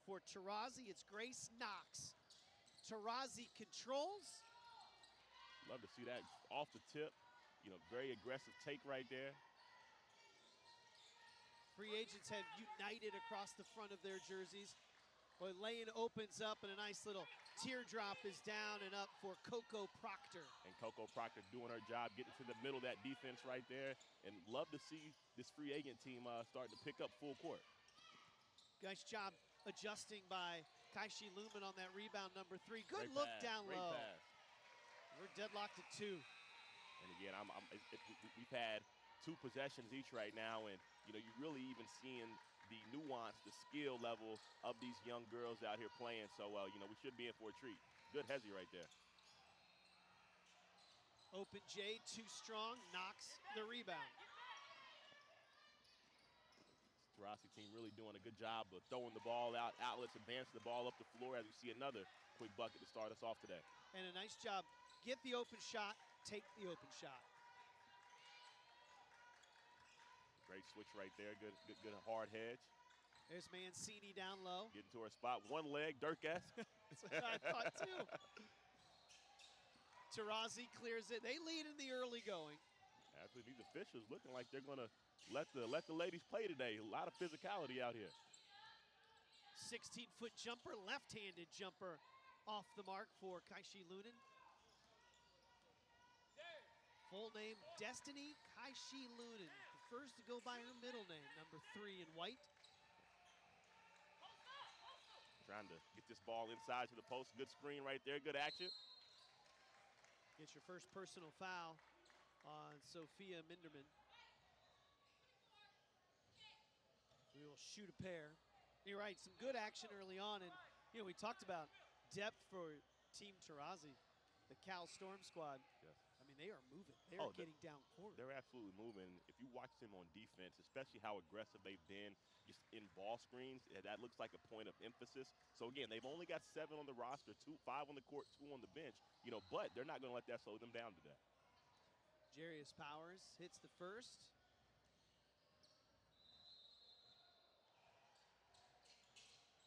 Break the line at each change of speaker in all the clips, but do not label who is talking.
For Taurasi, it's Grace Knox. Taurasi controls.
Love to see that off the tip. You know, very aggressive take right there.
Free agents have united across the front of their jerseys. Boy, lane opens up and a nice little teardrop is down and up for Coco Proctor.
And Coco Proctor doing her job, getting to the middle of that defense right there. And love to see this free agent team starting to pick up full court.
Nice job adjusting by Kaishi Lumen on that rebound, number 3. Good
Great
look
pass,
down
great
low.
Pass.
We're deadlocked at 2.
And again, we've had 2 possessions each right now, and you know, you're really even seeing the nuance, the skill level of these young girls out here playing. So, you know, we should be in for a treat. Good Hezzy right there.
Open J, too strong, knocks the rebound.
Taurasi team really doing a good job of throwing the ball out, outlets, advancing the ball up the floor as we see another quick bucket to start us off today.
And a nice job. Get the open shot, take the open shot.
Great switch right there. Good hard hedge.
There's Mancini down low.
Getting to her spot. One leg, Dirk-esque.
That's what I thought too. Taurasi clears it. They lead in the early going.
Actually, these officials looking like they're going to let the ladies play today. A lot of physicality out here.
16-foot jumper, left-handed jumper off the mark for Kaishi Lunen. Full name, Destiny Kaishi Lunen. Prefers to go by her middle name, number 3 in white.
Trying to get this ball inside to the post. Good screen right there, good action.
Gets your first personal foul on Sophia Minderman. We will shoot a pair. You're right, some good action early on. And, you know, we talked about depth for Team Taurasi, the Cal Storm squad.
Yes.
I mean, they are moving. They are getting down court.
They're absolutely moving. If you watch them on defense, especially how aggressive they've been just in ball screens, that looks like a point of emphasis. So, again, they've only got 7 on the roster, 5 on the court, 2 on the bench, you know, but they're not going to let that slow them down today.
Jarius Powers hits the first.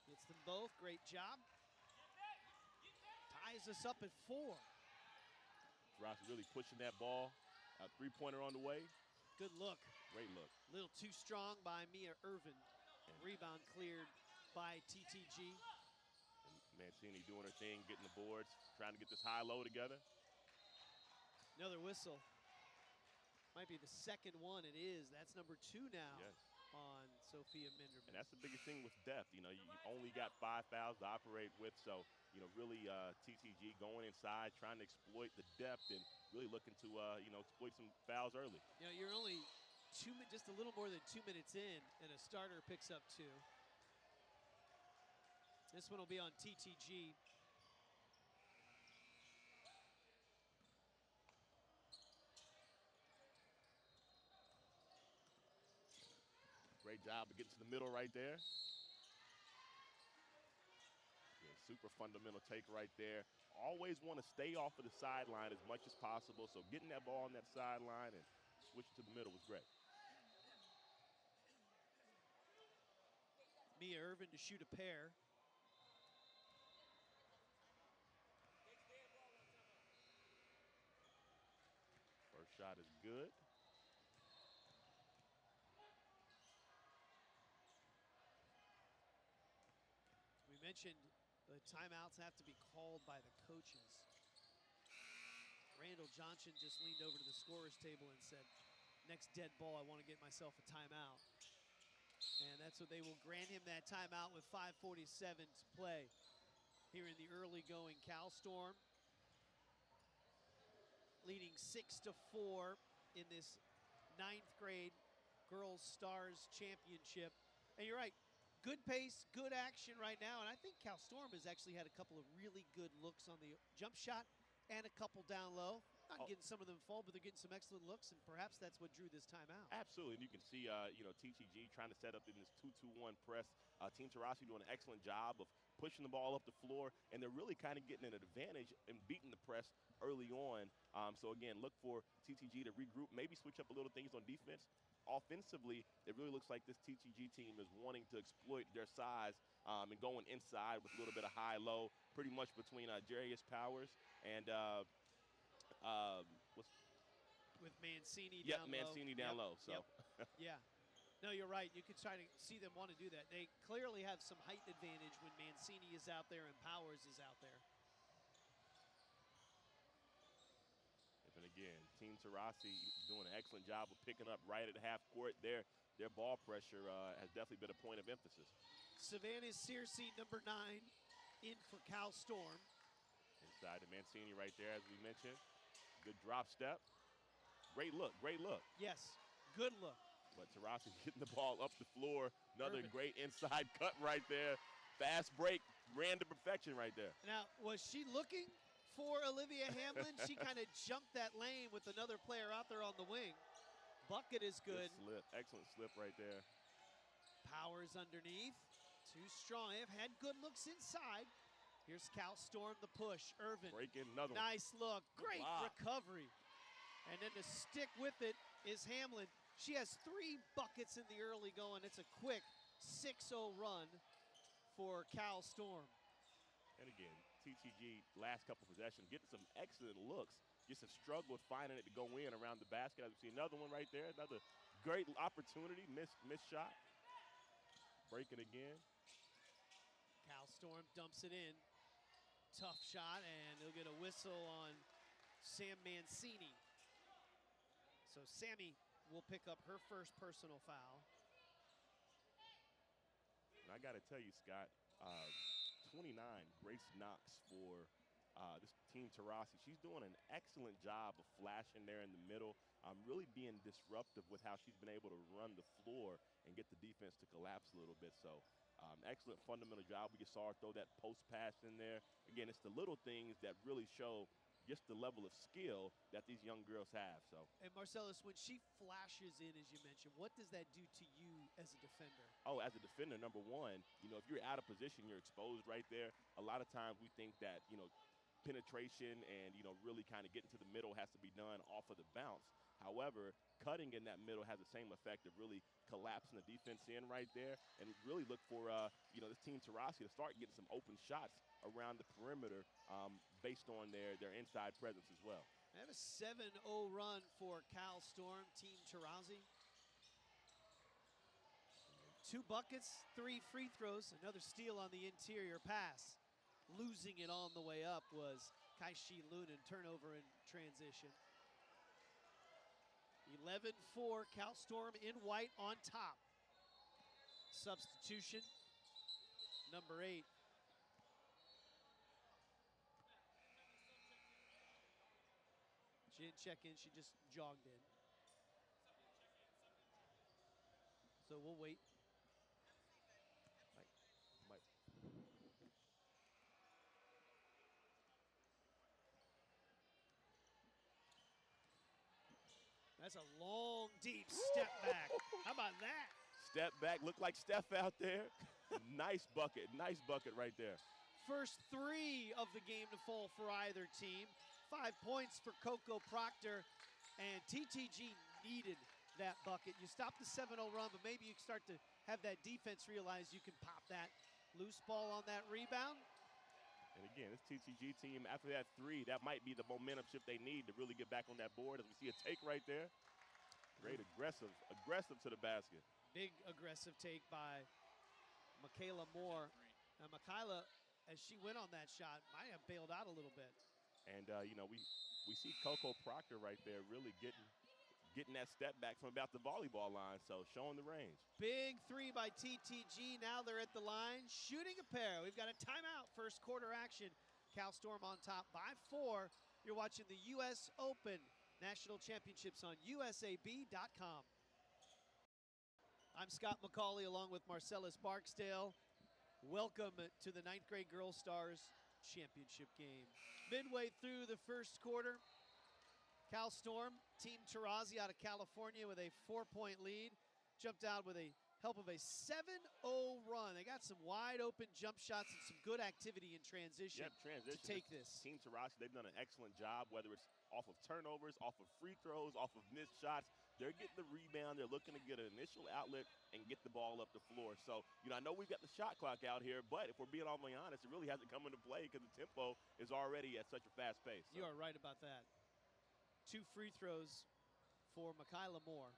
Gets them both. Great job. Ties us up at 4.
Taurasi really pushing that ball. Three-pointer on the way.
Good look.
Great look.
A little too strong by Mia Irvin. Rebound cleared by TTG.
And Mancini doing her thing, getting the boards, trying to get this high-low together.
Another whistle. Might be the second one. It is. That's number 2 now.
Yes.
On Sophia Minderman.
And that's the biggest thing with depth. You know, you only got 5 fouls to operate with, so, you know, really TTG going inside, trying to exploit the depth and really looking to, you know, exploit some fouls early.
You know, you're only just a little more than 2 minutes in, and a starter picks up 2. This one will be on TTG.
Great job of getting to the middle right there. Yeah, super fundamental take right there. Always want to stay off of the sideline as much as possible, so getting that ball on that sideline and switching to the middle was great.
Mia Irvin to shoot a pair.
First shot is good.
We mentioned the timeouts have to be called by the coaches. Randall Johnson just leaned over to the scorer's table and said, next dead ball, I want to get myself a timeout. And that's what they will grant him, that timeout with 5:47 to play here in the early going. Cal Storm leading 6-4 in this 9th grade Girls Stars Championship. And you're right, good pace, good action right now, and I think Cal Storm has actually had a couple of really good looks on the jump shot and a couple down low. Not getting some of them fall, but they're getting some excellent looks, and perhaps that's what drew this timeout.
Absolutely, and you can see, you know, TTG trying to set up in this 2-2-1 press. Team Taurasi doing an excellent job of pushing the ball up the floor, and they're really kind of getting an advantage and beating the press early on. So, again, look for TTG to regroup, maybe switch up a little things on defense. offensively, it really looks like this TTG team is wanting to exploit their size and going inside with a little bit of high-low, pretty much between Jarius Powers and what's
with Mancini
yep,
down low.
Mancini down low. So
Yeah. No, you're right. You could try to see them want to do that. They clearly have some height advantage when Mancini is out there and Powers is out there.
And again, Team Taurasi doing an excellent job of picking up right at half court. Their ball pressure has definitely been a point of emphasis.
Savannah Searcy, number 9, in for Cal Storm.
Inside to Mancini right there, as we mentioned. Good drop step. Great look, great look.
Yes, good look.
But Taurasi getting the ball up the floor. Another
Perfect.
great inside cut right there. Fast break, ran to perfection right there.
Now, was she looking for Olivia Hamlin? She kind of jumped that lane with another player out there on the wing. Bucket is good.
Slip, excellent slip right there.
Powers underneath. Too strong. They've had good looks inside. Here's Cal Storm, the push. Irvin.
Breaking another one.
Nice look. Great
block.
recovery. And then to stick with it is Hamlin. She has 3 buckets in the early going. It's a quick 6-0 run for Cal Storm.
And again, TTG last couple possessions getting some excellent looks. Just have struggled finding it to go in around the basket. As we see another one right there. Another great opportunity. Missed shot. Breaking again.
Cal Storm dumps it in. Tough shot, and they'll get a whistle on Sam Mancini. So Sammy will pick up her first personal foul.
And I got to tell you, Scott, 29, Grace Knox for this Team Taurasi. She's doing an excellent job of flashing there in the middle, really being disruptive with how she's been able to run the floor and get the defense to collapse a little bit. So excellent fundamental job. We just saw her throw that post pass in there. Again, it's the little things that really show just the level of skill that these young girls have. So.
And Marcellus, when she flashes in, as you mentioned, what does that do to you as a defender?
Oh, as a defender, number one, if you're out of position, you're exposed right there. A lot of times we think that, penetration and, really kind of getting to the middle has to be done off of the bounce. However, cutting in that middle has the same effect of really collapsing the defense in right there, and really look for, this Team Taurasi to start getting some open shots around the perimeter based on their inside presence as well.
They have a 7-0 run for Cal Storm, Team Taurasi. 2 buckets, 3 free throws, another steal on the interior pass. Losing it on the way up was Kaishi Lunan, turnover in transition. 11-4, Cal Storm in white on top. Substitution, number 8. She didn't check in, she just jogged in. So we'll wait.
Mike.
That's a long, deep step back. How about that?
Step back, looked like Steph out there. Nice bucket right there.
First 3 of the game to fall for either team. 5 points for Coco Proctor, and TTG needed that bucket. You stop the 7-0 run, but maybe you start to have that defense realize you can pop that loose ball on that rebound.
And again, this TTG team, after that 3, that might be the momentum shift they need to really get back on that board. As we see a take right there. Great aggressive to the basket.
Big aggressive take by Michaela Moore. Now, Michaela, as she went on that shot, might have bailed out a little bit.
And, we see Coco Proctor right there really getting that step back from about the volleyball line, so showing the range.
Big 3 by TTG. Now they're at the line, shooting a pair. We've got a timeout, first quarter action. Cal Storm on top by 4. You're watching the U.S. Open National Championships on USAB.com. I'm Scott McCauley along with Marcellus Barksdale. Welcome to the 9th grade Girls Stars Championship game. Midway through the first quarter, Cal Storm, Team Taurasi out of California with a 4-point lead, jumped out with a help of a 7-0 run. They got some wide open jump shots and some good activity in transition, to take this.
Team Taurasi, they've done an excellent job, whether it's off of turnovers, off of free throws, off of missed shots. They're getting the rebound. They're looking to get an initial outlet and get the ball up the floor. So, I know we've got the shot clock out here, but if we're being all the way honest, it really hasn't come into play because the tempo is already at such a fast pace. So.
You are right about that. 2 free throws for Michaela Moore.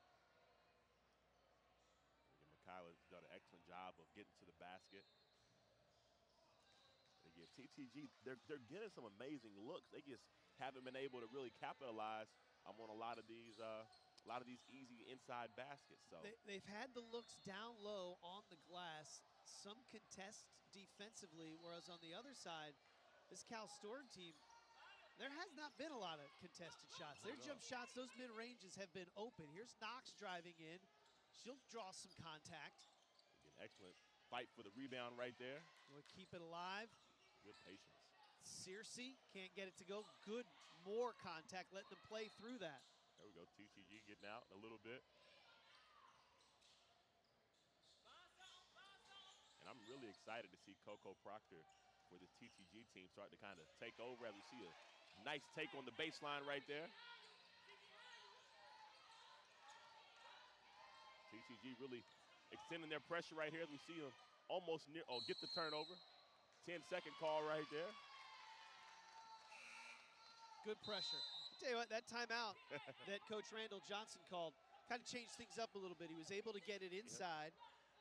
And Michaela's done an excellent job of getting to the basket. And again, TTG, they're getting some amazing looks. They just haven't been able to really capitalize on a lot of these easy inside baskets. So
they've had the looks down low on the glass, some contest defensively, whereas on the other side, this Cal Storm team, there has not been a lot of contested shots. Their jump shots, those mid-ranges have been open. Here's Knox driving in. She'll draw some contact.
Again, excellent fight for the rebound right there.
We'll keep it alive.
Good patience.
Searcy can't get it to go. Good, more contact, letting them play through that.
There we go, TTG getting out a little bit. And I'm really excited to see Coco Proctor for the TTG team start to kind of take over as we see a nice take on the baseline right there. TTG really extending their pressure right here as we see them almost near, get the turnover. 10-second call right there.
Good pressure. Tell you what, that timeout that Coach Randall Johnson called kind of changed things up a little bit. He was able to get it inside.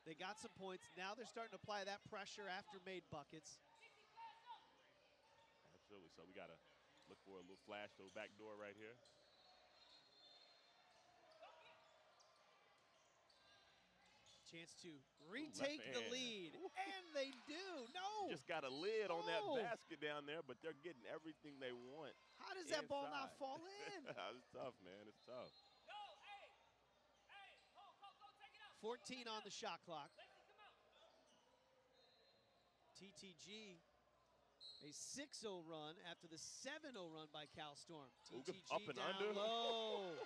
They got some points. Now they're starting to apply that pressure after made buckets.
Absolutely. So we got to look for a little flash to the back door right here.
Chance to retake the lead. And they do. No.
Just got a lid on that basket down there, but they're getting everything they want.
How does that ball not fall in?
It's tough, man. It's tough.
14 on the shot clock. TTG, a 6-0 run after the 7-0 run by Cal Storm. TTG
up and
down
under.
Low.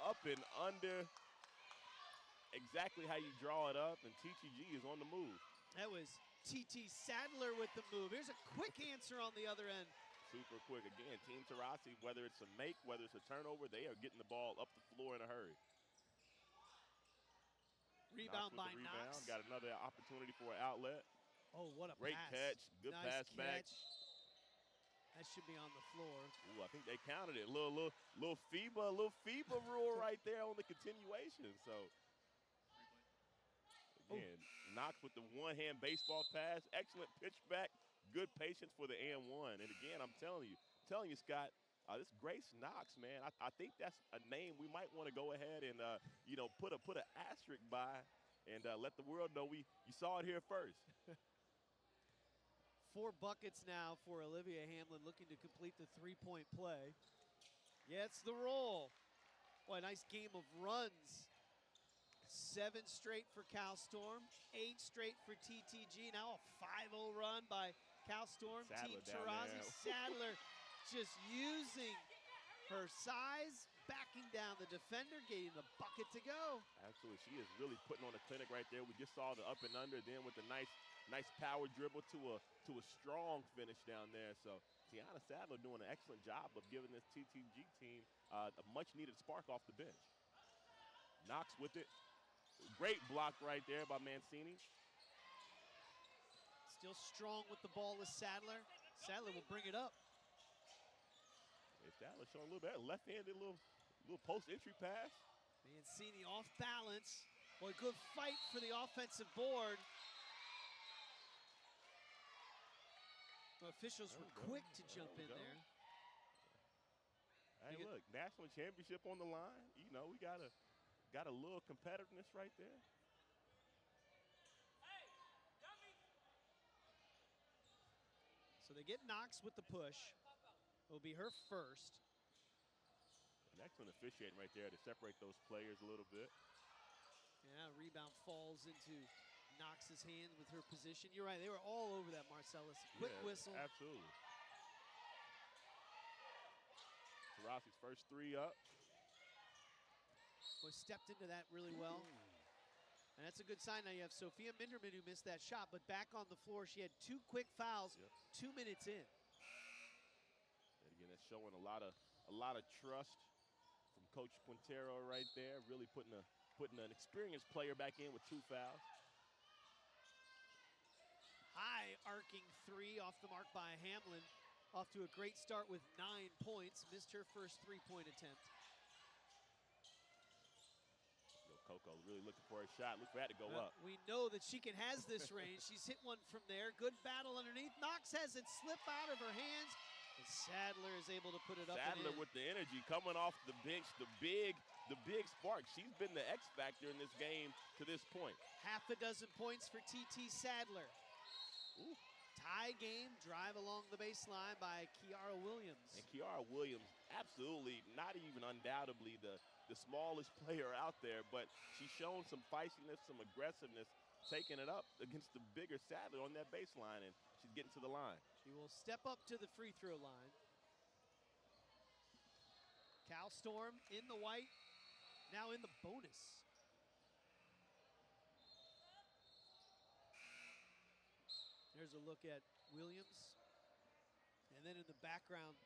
Up and under. Exactly how you draw it up, and TTG is on the move.
That was TT Sadler with the move. Here's a quick answer on the other end.
Super quick. Again, Team Taurasi, whether it's a make, whether it's a turnover, they are getting the ball up the floor in a hurry.
Rebound by Knox.
Got another opportunity for an outlet.
Oh, what a
great
pass.
catch. Good
nice
pass back.
That should be on the floor.
Ooh, I think they counted it. Little FIBA rule right there on the continuation. So again, Knox with the one-hand baseball pass. Excellent pitch back. Good patience for the and one. And again, I'm telling you, Scott, this Grace Knox, man, I think that's a name we might want to go ahead and put an asterisk by and let the world know you saw it here first.
4 buckets now for Olivia Hamlin, looking to complete the 3-point play. Gets the roll. Boy, a nice game of runs. 7 straight for Cal Storm, 8 straight for TTG. Now a 5-0 run by Cal Storm.
Sadler
Team Taurasi. Sadler just using her size, backing down the defender, getting the bucket to go.
Absolutely, she is really putting on a clinic right there. We just saw the up and under, then with the nice power dribble to a strong finish down there. So Tiana Sadler doing an excellent job of giving this TTG team a much-needed spark off the bench. Knox with it. Great block right there by Mancini.
Still strong with the ball is Sadler. Sadler will bring it up.
Sadler showing a little bit left-handed little post-entry pass.
Mancini off balance. Boy, good fight for the offensive board. The officials were quick to jump in there.
Hey, look, national championship on the line. We got a little competitiveness right there.
So they get Knox with the push. It'll be her first.
An excellent officiating right there to separate those players a little bit.
Yeah, rebound falls into Knox's hands with her position. You're right, they were all over that, Marcellus. Quick whistle.
Absolutely. Taurasi's first 3 up.
Boy, stepped into that really well. And that's a good sign. Now you have Sophia Minderman who missed that shot, but back on the floor, she had 2 quick fouls, 2 minutes in.
And again, that's showing a lot of trust from Coach Quintero right there, really putting an experienced player back in with 2 fouls.
High arcing three off the mark by Hamlin. Off to a great start with 9 points. Missed her first 3-point attempt.
Coco really looking for a shot. Look for that to go up.
We know that she has this range. She's hit one from there. Good battle underneath. Knox has it slip out of her hands. And Sadler is able to put it up.
Sadler with the energy coming off the bench, the big spark. She's been the X factor in this game to this point.
Half a dozen points for TT Sadler.
Ooh.
Tie game, drive along the baseline by Kiara Williams.
And Kiara Williams, absolutely, not even undoubtedly the smallest player out there, but she's shown some feistiness, some aggressiveness, taking it up against the bigger Sadler on that baseline, and she's getting to the line.
She will step up to the free throw line. Cal Storm in the white, now in the bonus. There's a look at Williams. And then in the background,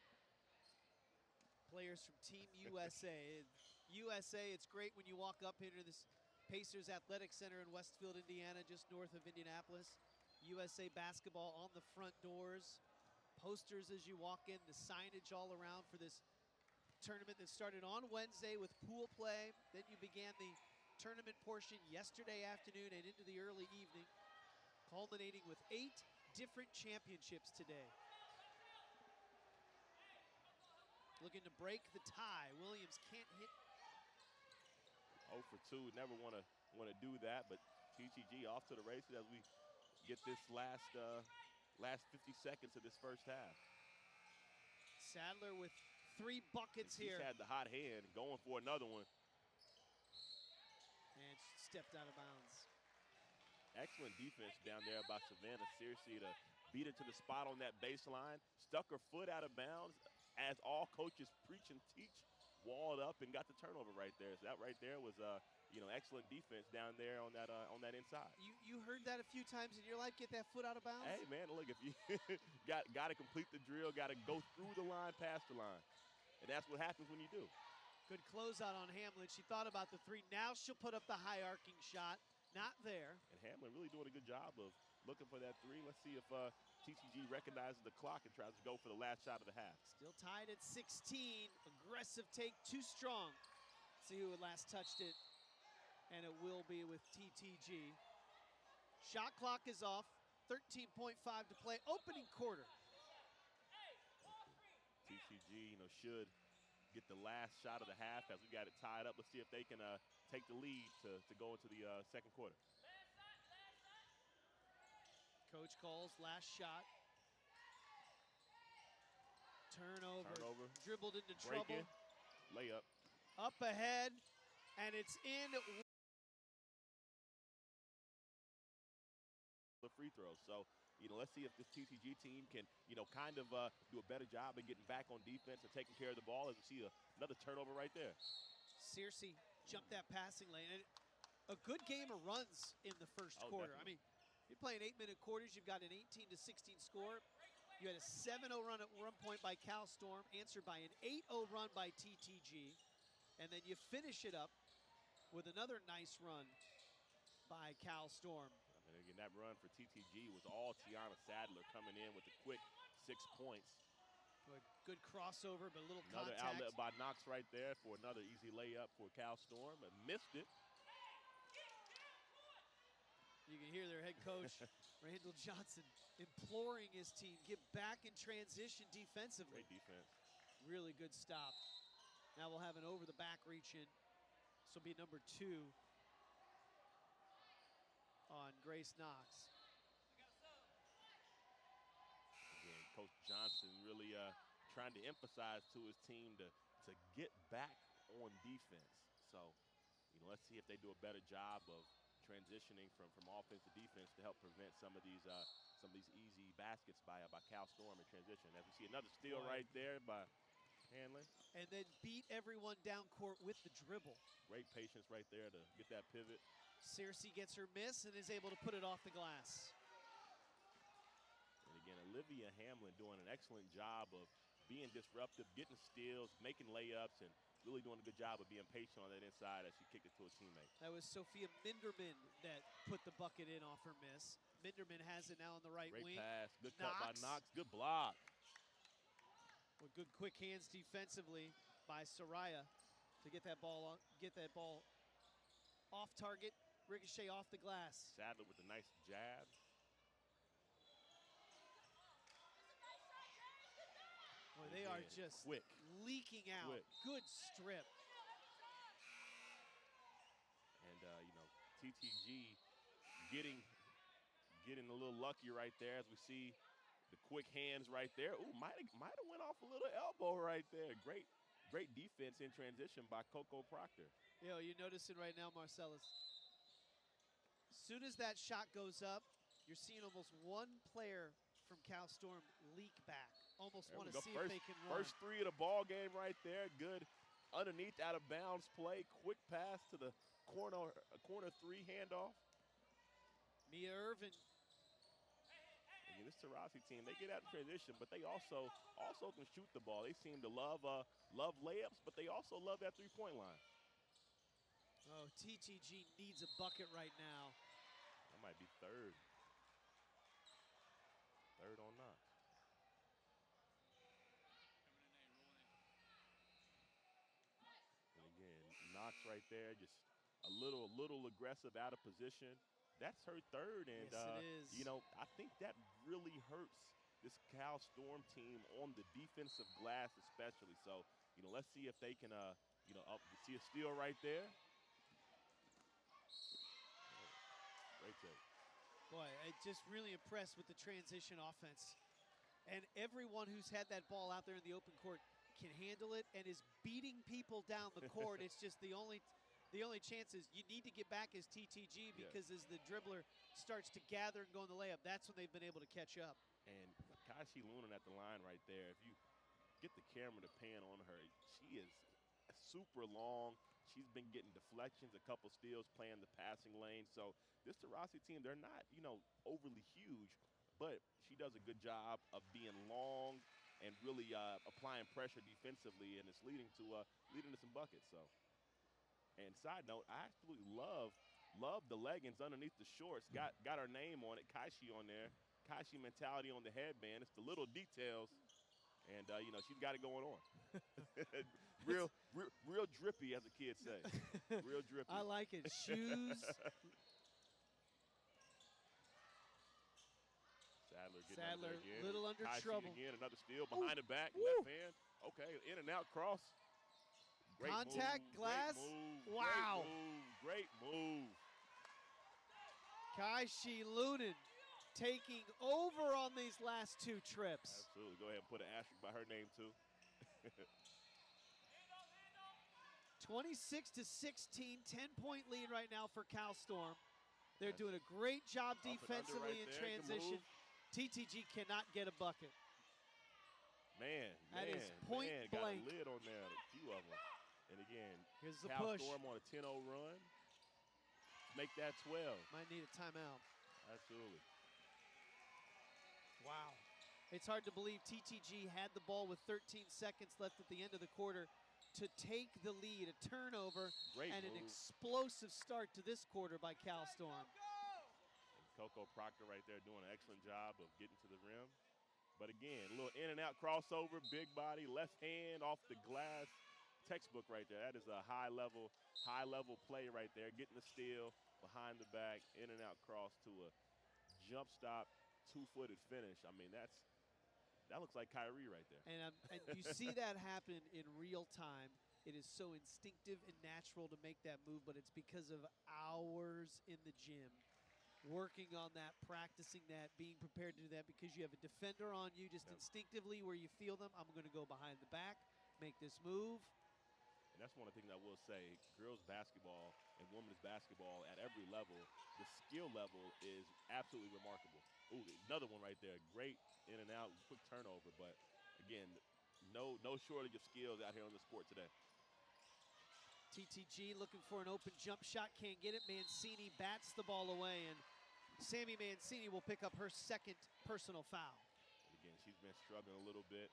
players from Team USA. USA, it's great when you walk up into this Pacers Athletic Center in Westfield, Indiana, just north of Indianapolis. USA basketball on the front doors. Posters as you walk in, the signage all around for this tournament that started on Wednesday with pool play. Then you began the tournament portion yesterday afternoon and into the early evening, culminating with 8 different championships today. Looking to break the tie. Williams can't hit.
0 for 2, never want to do that, but TTG off to the races as we get this last 50 seconds of this first half.
Sadler with 3 buckets here.
She's had the hot hand, going for another one.
And stepped out of bounds.
Excellent defense down there by Savannah Searcy to beat it to the spot on that baseline. Stuck her foot out of bounds, as all coaches preach and teach. Walled up and got the turnover right there. So that right there was excellent defense down there on that inside.
You heard that a few times in your life, get that foot out of bounds?
Hey man, look, if you got to complete the drill, got to go through the line, past the line. And that's what happens when you do.
Good closeout on Hamlin. She thought about the 3. Now she'll put up the high arcing shot. Not there.
And Hamlin really doing a good job of looking for that 3. Let's see if TTG recognizes the clock and tries to go for the last shot of the half.
Still tied at 16. Aggressive take, too strong. See who last touched it. And it will be with TTG. Shot clock is off. 13.5 to play. Opening quarter.
TTG, should get the last shot of the half as we got it tied up. Let's see if they can take the lead to go into the second quarter.
Coach calls last shot. Turnover. Dribbled into trouble.
Layup.
Up ahead, and it's in.
The free throws. So, let's see if this TTG team can, kind of do a better job of getting back on defense and taking care of the ball as we see another turnover right there.
Searcy jumped that passing lane. And a good game of runs in the first quarter.
Definitely.
I mean, you're playing 8-minute quarters. You've got an 18-16 score. You had a 7-0 run at one point by Cal Storm, answered by an 8-0 run by TTG. And then you finish it up with another nice run by Cal Storm.
And again, that run for TTG was all Tiana Sadler coming in with a quick 6 points.
A good crossover, but a little
another
contact.
Outlet by Knox right there for another easy layup for Cal Storm, but missed it.
You can hear their head coach, Randall Johnson, imploring his team, get back in transition defensively.
Great defense.
Really good stop. Now we'll have an over-the-back reach in. This will be number 2 on Grace Knox.
Again, Coach Johnson really trying to emphasize to his team to get back on defense. So, let's see if they do a better job of transitioning from offense to defense to help prevent some of these easy baskets by Cal Storm in transition. As we see another steal right there by Hanlon.
And then beat everyone down court with the dribble.
Great patience right there to get that pivot.
Searcy gets her miss and is able to put it off the glass.
And again, Olivia Hamlin doing an excellent job of being disruptive, getting steals, making layups, and really doing a good job of being patient on that inside as she kicked it to a teammate.
That was Sophia Minderman that put the bucket in off her miss. Minderman has it now on the right
Great
wing.
pass. Good cut by Knox. Good block.
With good quick hands defensively by Soraya to get that ball off target, ricochet off the glass.
Sadler with a nice jab.
Boy, they are just
quick,
leaking out.
Quick.
Good strip.
And TTG getting a little lucky right there as we see the quick hands right there. Ooh, might have went off a little elbow right there. Great defense in transition by Coco Proctor.
You're noticing right now, Marcellus. As soon as that shot goes up, you're seeing almost one player from Cal Storm leak back. Almost want to see if they can run.
First three of the ball game right there. Good underneath out of bounds play. Quick pass to the corner three handoff.
Mia Irvin.
Again, this Taurasi team, they get out in transition, but they also can shoot the ball. They seem to love layups, but they also love that three-point line.
Oh, TTG needs a bucket right now.
That might be third. Third on Knox. And again, Knox right there, just a little aggressive, out of position. That's her third, and
yes, it is.
I think that really hurts this Cal Storm team on the defensive glass, especially. So, let's see if they can, you see a steal right there. Great take.
Boy, I'm just really impressed with the transition offense. And everyone who's had that ball out there in the open court can handle it and is beating people down the court. It's just the only chance is you need to get back as TTG because as the dribbler starts to gather and go in the layup, that's when they've been able to catch up.
And Kaishi Lunan at the line right there, if you get the camera to pan on her, she is super long. She's been getting deflections, a couple steals, playing the passing lane. So this Taurasi team, they're not, overly huge, but she does a good job of being long and really applying pressure defensively, and it's leading to some buckets. So, and side note, I absolutely love the leggings underneath the shorts. Got her name on it, Kaishi on there. Kaishi mentality on the headband. It's the little details, and she's got it going on. real drippy, as the kids say. Real drippy.
I like it. Shoes.
Sadler again.
Little under
Kaishi
trouble.
Again, another steal behind the back,
Woo.
left hand. Okay, in and out cross. Great
Contact,
move,
glass.
Great move,
wow.
Great move.
Kaishi Lunan taking over on these last two trips.
Absolutely. Go ahead and put an asterisk by her name, too.
26-16, 10-point lead right now for Cal Storm. They're doing a great job defensively in transition. TTG cannot get a bucket. That is point blank.
Got a lid on there, a few of them. And again,
here's the
Cal
push.
Storm on a 10-0 run. Make that 12.
Might need a timeout.
Absolutely.
Wow. It's hard to believe TTG had the ball with 13 seconds left at the end of the quarter to take the lead, a turnover,
Great
and
move.
an explosive start to this quarter by Cal Storm.
And Coco Proctor right there doing an excellent job of getting to the rim. But again, a little in and out crossover, big body, left hand off the glass. Textbook right there. That is a high level play right there. Getting the steal behind the back, in and out cross to a jump stop, two-footed finish. I mean, that looks like Kyrie right there.
And you see that happen in real time. It is so instinctive and natural to make that move, but it's because of hours in the gym, working on that, practicing that, being prepared to do that, because you have a defender on you just instinctively where you feel them. I'm going to go behind the back, make this move.
And that's one of the things I will say, girls basketball and women's basketball at every level, the skill level is absolutely remarkable. Ooh, another one right there. Great in and out, quick turnover. But, again, no shortage of skills out here on this court today.
TTG looking for an open jump shot, can't get it. Mancini bats the ball away, and Sammy Mancini will pick up her second personal foul.
And again, she's been struggling a little bit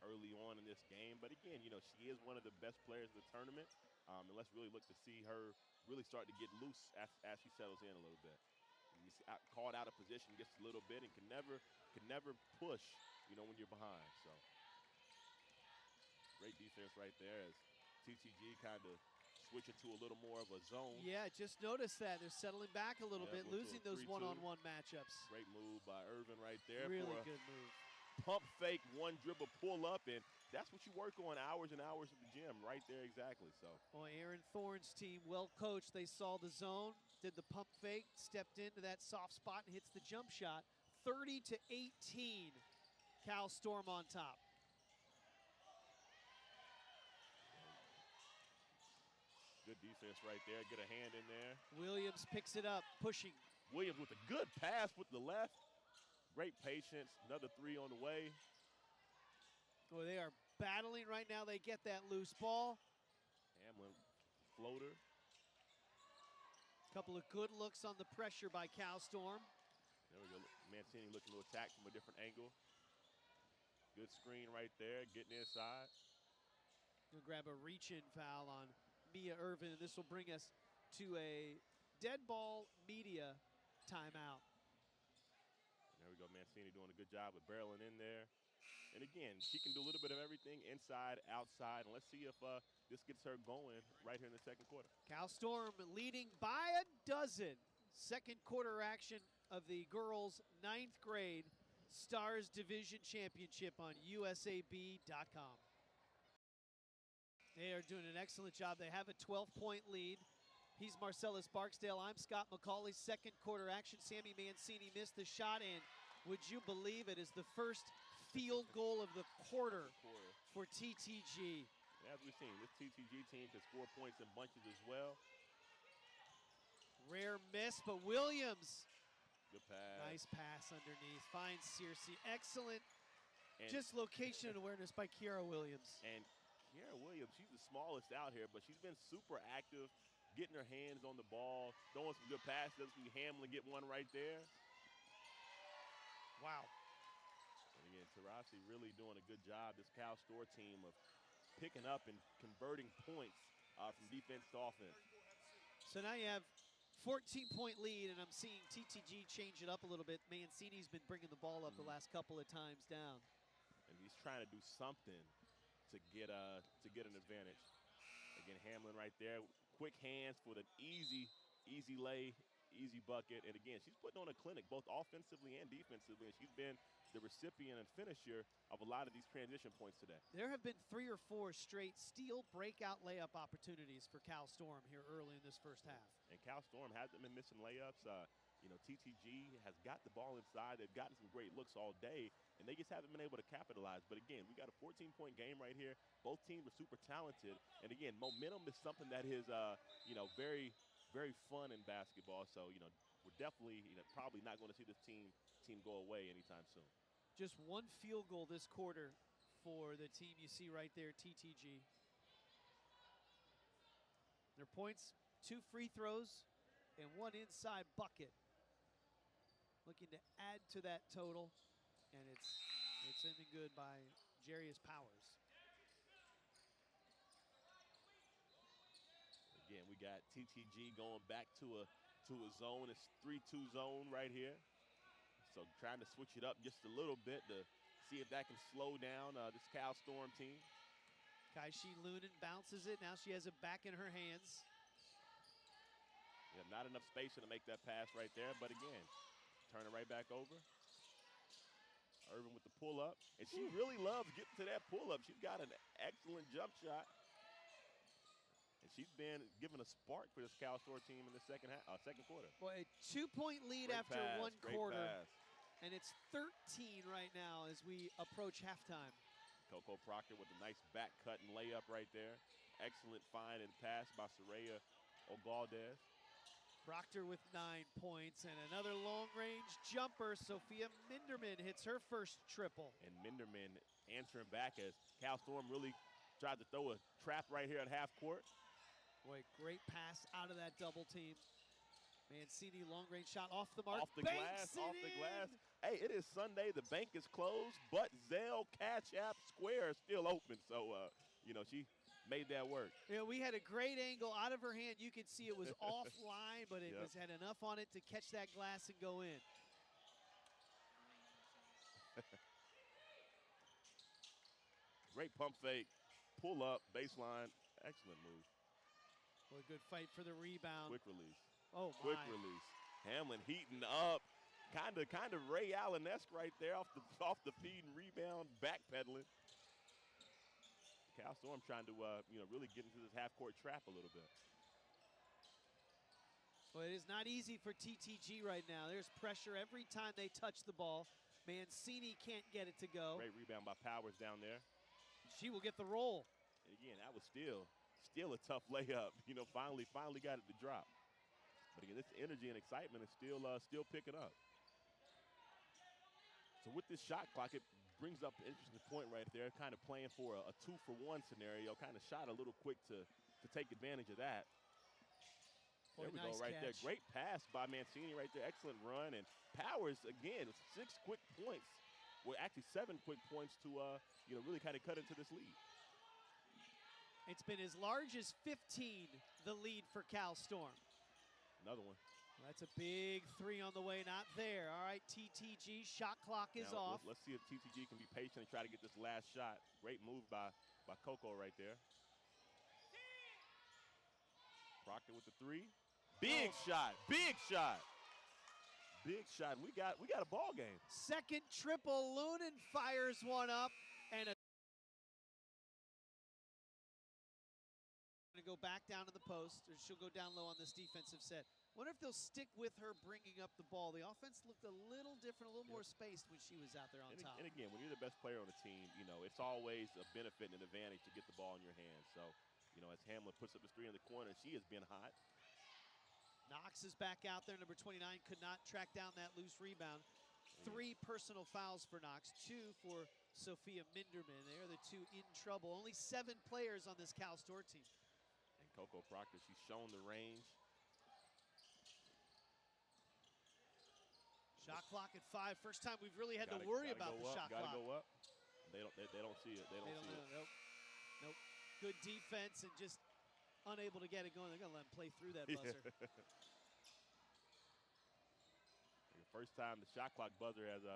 early on in this game. But again, she is one of the best players in the tournament. And let's really look to see her really start to get loose as she settles in a little bit. He's caught out of position just a little bit and can never push, when you're behind. So great defense right there as TTG kind of switching to a little more of a zone.
Yeah, just noticed that. They're settling back a little bit, losing those
3-2.
one-on-one matchups.
Great move by Irvin right there.
Really
for a
good move.
Pump fake, one dribble pull up, and that's what you work on hours and hours at the gym right there exactly. So,
Boy, Aaron Thorne's team, well coached. They saw the zone, did the pump fake, stepped into that soft spot and hits the jump shot. 30-18, Cal Storm on top.
Good defense right there. Get a hand in there.
Williams picks it up, pushing.
Williams with a good pass with the left. Great patience. Another three on the way.
Boy, they are battling right now. They get that loose ball.
Hamlin floater.
Couple of good looks on the pressure by Cal Storm.
There we go. Mancini looking to attack from a different angle. Good screen right there, getting inside.
He'll grab a reach-in foul on Mia Irvin, and this will bring us to a dead ball media timeout.
There we go, Mancini doing a good job of barreling in there. And again, she can do a little bit of everything, inside, outside, and let's see if this gets her going right here in the second quarter.
Cal Storm leading by a dozen. Second quarter action of the girls' 9th grade Stars Division Championship on USAB.com. They are doing an excellent job. They have a 12-point lead. He's Marcellus Barksdale. I'm Scott McCauley. Second quarter action. Sammy Mancini missed the shot, and would you believe it is the first field goal of the quarter for TTG.
As we've seen, this TTG team can score points in bunches as well.
Rare miss, but Williams.
Good pass.
Nice pass underneath. Finds Searcy. Excellent
and
just location and awareness by Kiara Williams.
And Kiara Williams, she's the smallest out here, but she's been super active, getting her hands on the ball, throwing some good passes. We Hamlin get one right there.
Wow.
And again, Taurasi really doing a good job, this Cal Storm team, of picking up and converting points from defense to offense.
So now you have 14-point lead, and I'm seeing TTG change it up a little bit. Mancini's been bringing the ball up the last couple of times down.
And he's trying to do something to get an advantage. Again, Hamlin right there. Quick hands for the easy lay, easy bucket. And again, she's putting on a clinic both offensively and defensively, and she's been the recipient and finisher of a lot of these transition points today.
There have been 3 or 4 straight steal breakout layup opportunities for Cal Storm here early in this first half.
And Cal Storm hasn't been missing layups. TTG has got the ball inside. They've gotten some great looks all day, and they just haven't been able to capitalize. But again, we got a 14-point game right here. Both teams are super talented. And again, momentum is something that is, very, very fun in basketball. So, we're definitely, probably not going to see this team go away anytime soon.
Just one field goal this quarter for the team you see right there, TTG. Their points, 2 free throws and 1 inside bucket. Looking to add to that total, and it's ending good by Jarius Powers.
Again, we got TTG going back to a zone. It's 3-2 zone right here. So trying to switch it up just a little bit to see if that can slow down this Cal Storm team.
Kaishi Lunan bounces it. Now she has it back in her hands.
Yeah, not enough space to make that pass right there. But again, turn it right back over. Irvin with the pull-up. And she really loves getting to that pull-up. She's got an excellent jump shot. And she's been given a spark for this Cal Storm team in the second quarter.
Boy, a 2-point lead
Great
after
pass,
1 quarter.
Pass.
And it's 13 right now as we approach halftime.
Coco Proctor with a nice back cut and layup right there. Excellent find and pass by Soraya Ogaldez.
Proctor with 9 points and another long-range jumper. Sophia Minderman hits her first triple.
And Minderman answering back as Cal Storm really tried to throw a trap right here at half court.
Boy, great pass out of that double team. Mancini, long-range shot off the mark.
Off the glass, off the glass. Hey, it is Sunday. The bank is closed, but Zelle, Cash App, Square is still open. So, you know, she made that work.
Yeah, we had a great angle out of her hand. You could see it was offline, but it had enough on it to catch that glass and go in.
Great pump fake, pull up, baseline. Excellent move.
Boy, good fight for the rebound.
Quick release.
Oh,
Quick
my.
release. Hamlin heating up. Kind of Ray Allen-esque right there off the feed and rebound, backpedaling. Cal Storm trying to, you know, really get into this half-court trap a little bit.
Well, it is not easy for TTG right now. There's pressure every time they touch the ball. Mancini can't get it to go.
Great rebound by Powers down there.
She will get the roll.
And again, that was still a tough layup. You know, finally got it to drop. But again, this energy and excitement is still picking up. So with this shot clock, it brings up an interesting point right there, kind of playing for a 2-for-1 scenario, kind of shot a little quick to take advantage of that.
Boy,
there we
nice
go right
catch.
there. Great pass by Mancini right there. Excellent run. And Powers, again, 6 quick points. Well, actually 7 quick points to, you know, really kind of cut into this lead.
It's been as large as 15, the lead for Cal Storm.
Another one.
That's a big three on the way, not there. All right, TTG, shot clock is
now,
off.
Let's see if TTG can be patient and try to get this last shot. Great move by Coco right there. Proctor with the three. Big shot, big shot. Big shot. We got a ball game.
Second triple, Lunin fires one up, and going to go back down to the post, or she'll go down low on this defensive set. Wonder if they'll stick with her bringing up the ball. The offense looked a little different, a little more spaced when she was out there on top.
And again, when you're the best player on the team, you know, it's always a benefit and an advantage to get the ball in your hands. So, you know, as Hamlin puts up the three in the corner, she has been hot.
Knox is back out there. Number 29 could not track down that loose rebound. 3 personal fouls for Knox, 2 for Sophia Minderman. They're the 2 in trouble. Only 7 players on this Cal Store team.
And Coco Proctor, she's shown the range.
Shot clock at 5. First time we've really had to worry about the shot clock.
Gotta go up. They don't see it. They don't see it.
Nope. Good defense and just unable to get it going. They're gonna let him play through that buzzer.
The first time the shot clock buzzer has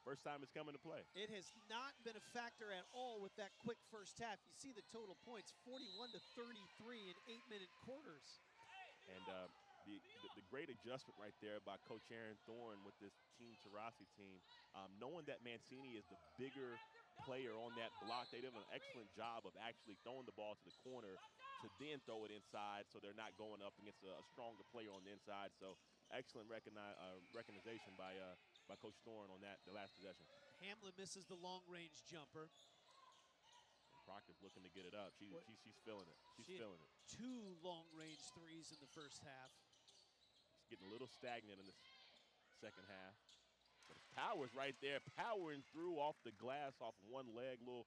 first time it's coming to play.
It has not been a factor at all with that quick first half. You see the total points, 41 to 33 in 8-minute quarters.
And the great adjustment right there by Coach Aaron Thorne with this Team Taurasi team, knowing that Mancini is the bigger player on that block. They did an excellent job of actually throwing the ball to the corner to then throw it inside, so they're not going up against a stronger player on the inside. So excellent recognition by Coach Thorne on the last possession.
Hamlin misses the long-range jumper.
And Proctor's looking to get it up. She's feeling it. She's feeling it.
2 long-range threes in the first half.
Getting a little stagnant in the second half. But it's Powers right there, powering through off the glass, off one leg, little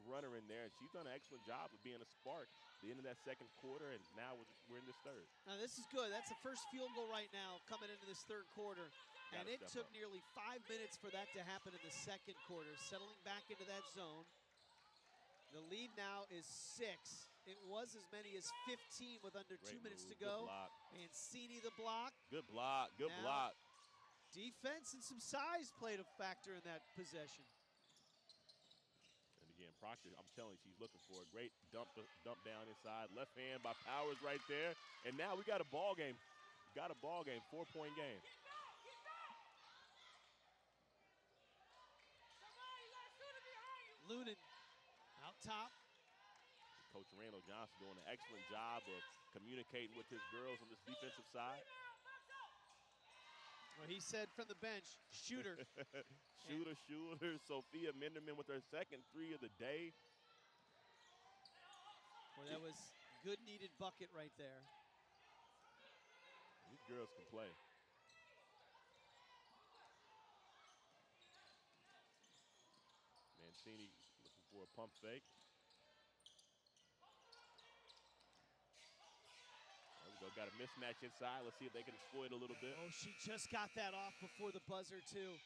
runner in there. And she's done an excellent job of being a spark at the end of that second quarter, and now we're in this third.
Now this is good. That's the first field goal right now coming into this third quarter. And it took nearly 5 minutes for that to happen in the second quarter. Settling back into that zone. The lead now is 6. It was as many as 15 with under 2 minutes to go. Mancini the block.
Good block, good block.
Defense and some size played a factor in that possession.
And again, Proctor, I'm telling you, she's looking for a great dump down inside. Left hand by Powers right there. And now we got a ball game. 4-point game.
Lunin out top.
Coach Randall Johnson doing an excellent job of communicating with his girls on this defensive side.
Well, he said from the bench, shooter.
shooter. Sophia Minderman with her second 3 of the day.
Well, that was good needed bucket right there.
These girls can play. Mancini looking for a pump fake. There we go. got a mismatch inside. Let's see if they can exploit a little bit.
Oh, she just got that off before the buzzer, too.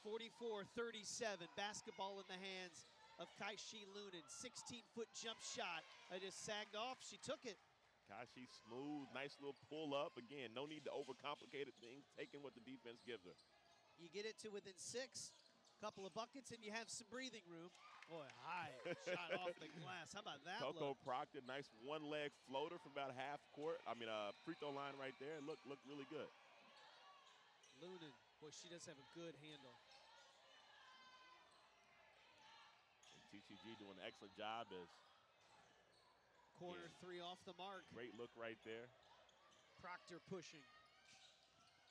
44-37, basketball in the hands of Kaishi Lunan. 16-foot jump shot. I just sagged off. She took it.
Kaishi smooth, nice little pull up. Again, no need to overcomplicate things, taking what the defense gives her.
You get it to within 6, couple of buckets, and you have some breathing room. Boy, high shot off the glass. How about that
Coco
look?
Proctor, nice one-leg floater from about half court. Free throw line right there. Looked really good.
Lunan, boy, she does have a good handle.
And TTG doing an excellent job as
Corner three off the mark.
great look right there.
Proctor pushing.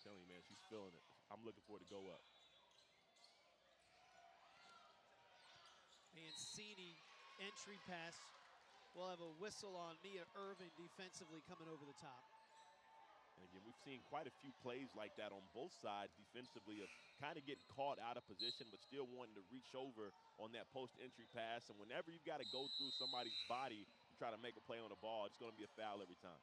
Telling you, man, she's feeling it. I'm looking for it to go up.
Mancini, entry pass. We'll have a whistle on Mia Irvin defensively coming over the top.
And again, we've seen quite a few plays like that on both sides defensively of kind of getting caught out of position but still wanting to reach over on that post-entry pass. And whenever you got to go through somebody's body to try to make a play on the ball, it's going to be a foul every time.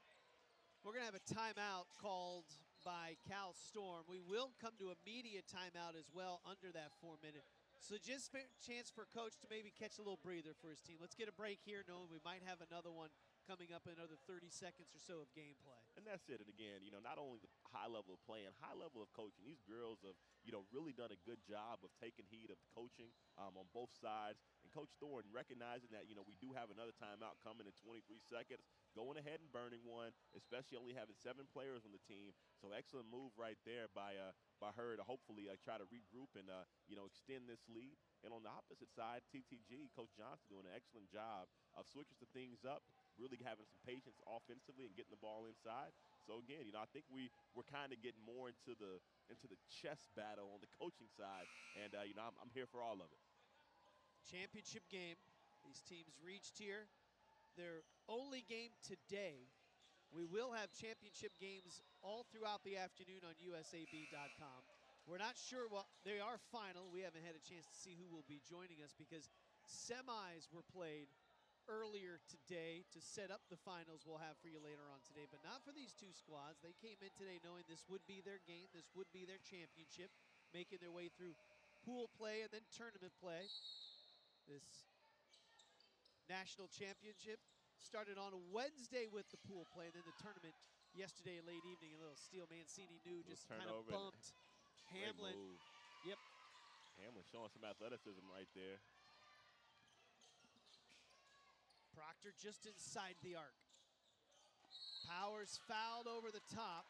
We're going to have a timeout called by Cal Storm. We will come to a media timeout as well under that 4-minute. So just a chance for Coach to maybe catch a little breather for his team. Let's get a break here, knowing we might have another one coming up in another 30 seconds or so of gameplay.
And that's it. And again, not only the high level of play and high level of coaching, these girls have, really done a good job of taking heed of the coaching on both sides. And Coach Thorne recognizing that, we do have another timeout coming in 23 seconds, going ahead and burning one, especially only having 7 players on the team. So excellent move right there by her to hopefully try to regroup and, extend this lead. And on the opposite side, TTG, Coach Johnson doing an excellent job of switching some things up, really having some patience offensively and getting the ball inside. So again, I think we're kind of getting more into the chess battle on the coaching side, and I'm here for all of it.
Championship game. These teams reached here. Their only game today. We will have championship games all throughout the afternoon on USAB.com. We're not sure what they are final. We haven't had a chance to see who will be joining us because semis were played earlier today to set up the finals we'll have for you later on today, but not for these two squads. They came in today knowing this would be their game, this would be their championship, making their way through pool play and then tournament play. This national championship started on a Wednesday with the pool play, and then the tournament yesterday late evening. A little steal. Mancini knew, just kind of bumped Hamlin. Yep.
Hamlin showing some athleticism right there.
Proctor just inside the arc. Powers fouled over the top.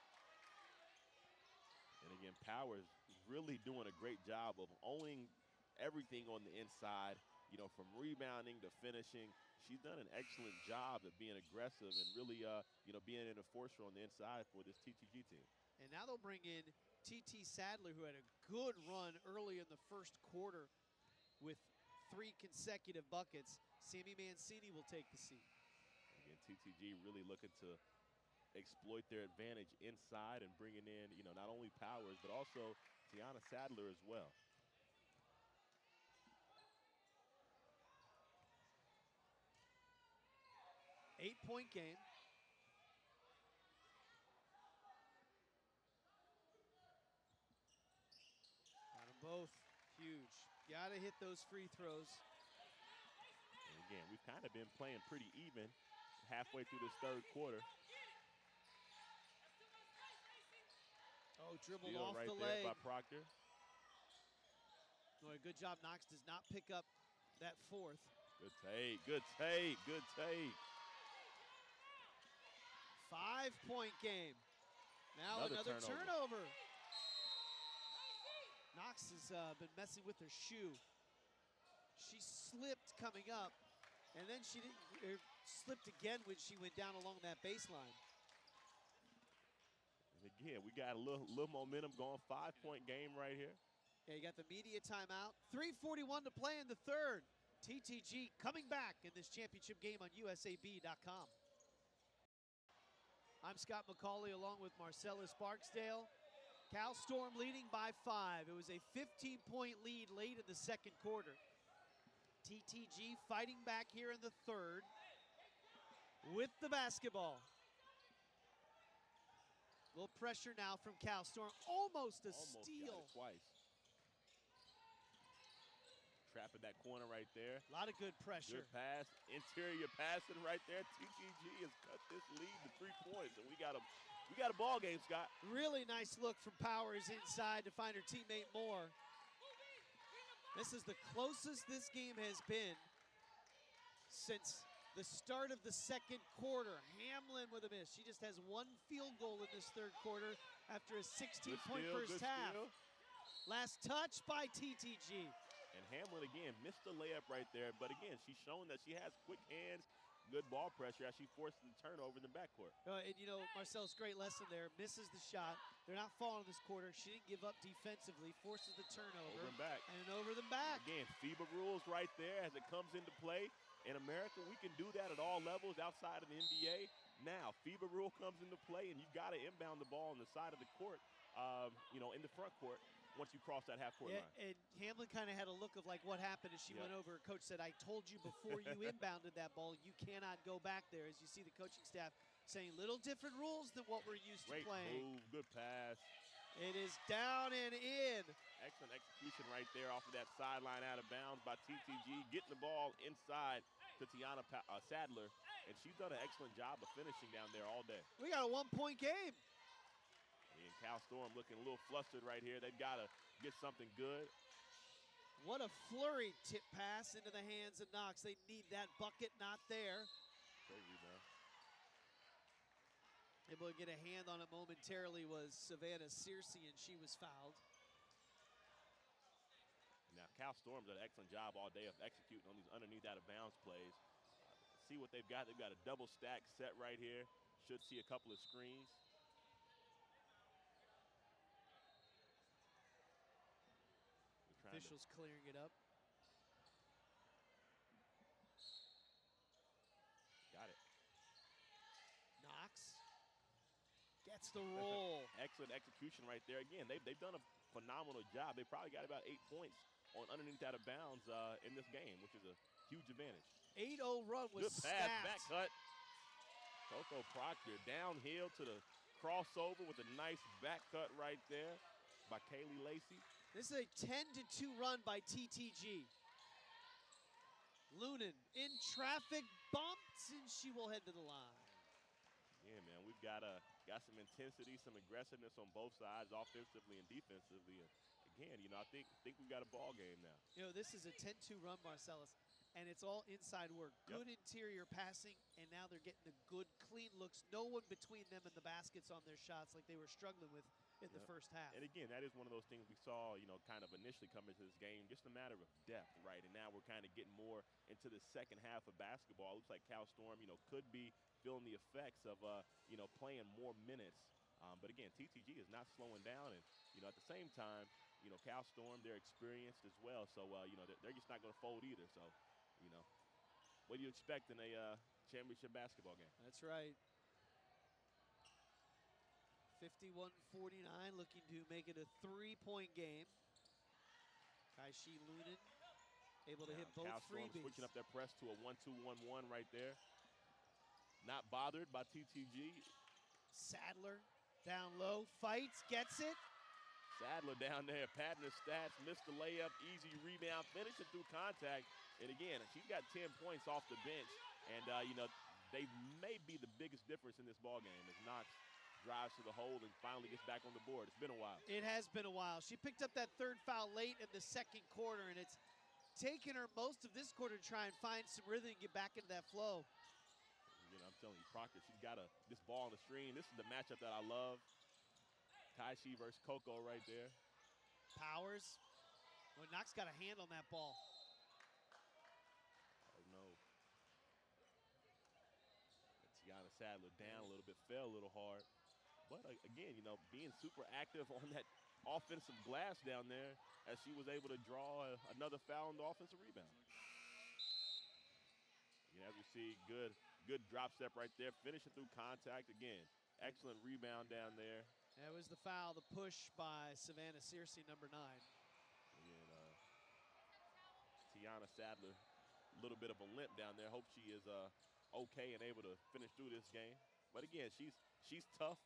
And again, Powers really doing a great job of owning everything on the inside, from rebounding to finishing. She's done an excellent job of being aggressive and really, being an enforcer on the inside for this TTG team.
And now they'll bring in TT Sadler, who had a good run early in the first quarter with 3 consecutive buckets. Sammy Mancini will take the seat.
Again, TTG really looking to exploit their advantage inside and bringing in, not only Powers, but also Tiana Sadler as well.
Eight-point game. Got them both huge. Got to hit those free throws.
And again, we've kind of been playing pretty even halfway through this third quarter.
Oh, dribbled
Steal
off
right
the
there
leg.
by Proctor.
Boy, good job. Knox does not pick up that fourth.
Good take, good take, good take.
5-point game. Now another turnover. Knox has been messing with her shoe. She slipped coming up, and then she slipped again when she went down along that baseline.
And again, we got a little momentum going. 5-point game right here.
Yeah, you got the media timeout. 3:41 to play in the third. TTG coming back in this championship game on USAB.com. I'm Scott McCauley along with Marcellus Barksdale. Cal Storm leading by 5. It was a 15-point lead late in the second quarter. TTG fighting back here in the third with the basketball. Little pressure now from Cal Storm. Almost a
Almost
steal.
got it twice. Trapping that corner right there.
A lot of good pressure.
Good pass, interior passing right there. TTG has cut this lead to 3 points, and we got a ball game, Scott.
Really nice look from Powers inside to find her teammate Moore. This is the closest this game has been since the start of the second quarter. Hamlin with a miss. She just has one field goal in this third quarter after a 16-point first half.
Steal.
Last touch by TTG.
And Hamlin, again, missed the layup right there. But, again, she's shown that she has quick hands, good ball pressure as she forces the turnover in the backcourt.
And, you know, Marcel's great lesson there. Misses the shot. They're not falling this quarter. She didn't give up defensively. Forces the turnover.
Over and back.
And over the back.
Again, FIBA rules right there as it comes into play. In America, we can do that at all levels outside of the NBA. Now, FIBA rule comes into play, and you've got to inbound the ball on the side of the court, you know, in the front court. Once you cross that half-court line.
And Hamlin kind of had a look of like what happened as she went over. Coach said, I told you before you inbounded that ball, you cannot go back there. As you see the coaching staff saying little different rules than what we're used to playing.
Great move, good pass.
It is down and in.
Excellent execution right there off of that sideline out of bounds by TTG. Getting the ball inside to Tiana Sadler. And she's done an excellent job of finishing down there all day.
We got a one-point game.
And Cal Storm looking a little flustered right here. They've got to get something good.
What a flurry tip pass into the hands of Knox. They need that bucket, not there.
Great rebound.
Able to get a hand on it momentarily was Savannah Searcy, and she was fouled.
Now, Cal Storm's done an excellent job all day of executing on these underneath out-of-bounds plays. See what they've got. They've got a double stack set right here. Should see a couple of screens.
Officials clearing it up.
Got it.
Knox gets the roll.
Excellent execution right there. Again, they've done a phenomenal job. They probably got about 8 points on underneath out of bounds in this game, which is a huge advantage.
8-0 run was
good pass, back cut. Coco Proctor downhill to the crossover with a nice back cut right there by Kaylee Lacey.
This is a 10-2 run by TTG. Lunan in traffic, bumps, and she will head to the line.
Yeah, man, we've got some intensity, some aggressiveness on both sides, offensively and defensively. And again, you know, I think we've got a ball game now.
You know, this is a 10-2 run, Marcellus, and it's all inside work. Good interior passing, and now they're getting the good, clean looks. No one between them and the baskets on their shots like they were struggling with in the first half.
And again, that is one of those things we saw, you know, kind of initially coming into this game, just a matter of depth, right? And now we're kind of getting more into the second half of basketball. It looks like Cal Storm, you know, could be feeling the effects of, you know, playing more minutes. But again, TTG is not slowing down. And, you know, at the same time, you know, Cal Storm, they're experienced as well. So, you know, they're just not going to fold either. So, you know, what do you expect in a championship basketball game?
That's right. 51-49, looking to make it a 3-point game. Kaishi Lunan able to hit both freebies.
Switching up their press to a 1-2-1-1 right there. Not bothered by TTG.
Sadler down low, fights, gets it.
Sadler down there, padding his stats, missed the layup, easy rebound, finishing through contact. And again, she's got 10 points off the bench. And, you know, they may be the biggest difference in this ball game as Knox drives to the hole and finally gets back on the board. It's been a while.
It has been a while. She picked up that third foul late in the second quarter, and it's taken her most of this quarter to try and find some rhythm and get back into that flow.
You know, I'm telling you, Proctor, she's got this ball on the screen. This is the matchup that I love. Kaishi versus Coco right there.
Powers. Well, Knox got a hand on that ball.
Oh, no. Tiana Sadler down a little bit, fell a little hard. But again, you know, being super active on that offensive glass down there as she was able to draw another foul on the offensive rebound. You know, as you see, good drop step right there, finishing through contact. Again, excellent rebound down there.
That was the foul, the push by Savannah Searcy, number 9.
And Tiana Sadler, a little bit of a limp down there. Hope she is okay and able to finish through this game. But again, she's tough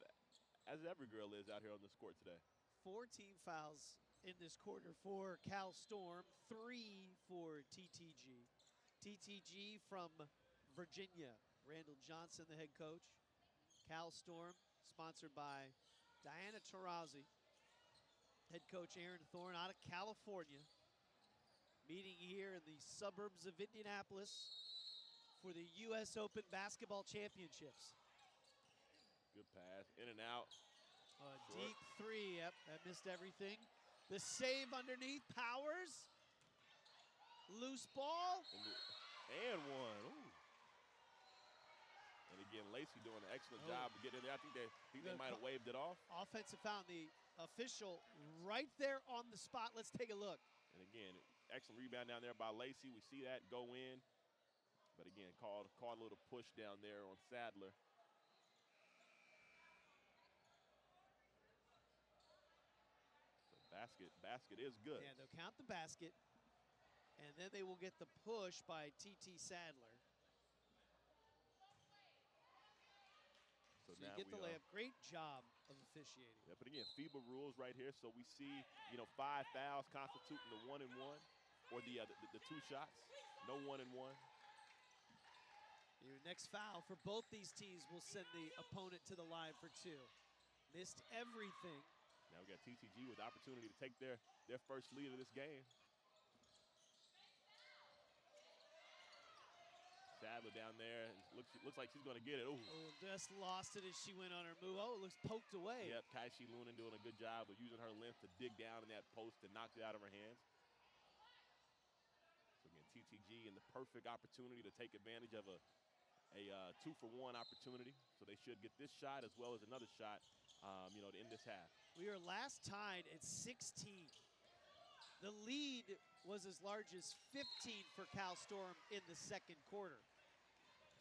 as every girl is out here on this court today.
4 team fouls in this quarter for Cal Storm, 3 for TTG. TTG from Virginia, Randall Johnson, the head coach. Cal Storm, sponsored by Diana Taurasi. Head coach Aaron Thorne out of California. Meeting here in the suburbs of Indianapolis for the U.S. Open Basketball Championships.
Good pass, in and out.
Deep three, yep, that missed everything. The save underneath, Powers. Loose ball.
And one, ooh. And again, Lacey doing an excellent job of getting in there. I think they might have waved it off.
Offensive foul, the official right there on the spot. Let's take a look.
And again, excellent rebound down there by Lacey. We see that go in. But again, called a little push down there on Sadler. So basket is good.
Yeah, they'll count the basket. And then they will get the push by T.T. Sadler. So you get the layup. Great job of officiating.
Yeah, but again, FIBA rules right here. So we see, 5 fouls constituting the 1-and-1 or the 2 shots. No 1-and-1.
Your next foul for both these teams will send the opponent to the line for 2. Missed everything.
Now we got TTG with the opportunity to take their first lead of this game. Sadler down there, looks like she's going to get it. Ooh.
Oh, just lost it as she went on her move. Oh, it looks poked away.
Yep, Kaishi Lunan doing a good job of using her length to dig down in that post and knock it out of her hands. So again, TTG in the perfect opportunity to take advantage of a 2-for-1 opportunity. So they should get this shot as well as another shot, to end this half.
We are last tied at 16. The lead was as large as 15 for Cal Storm in the second quarter.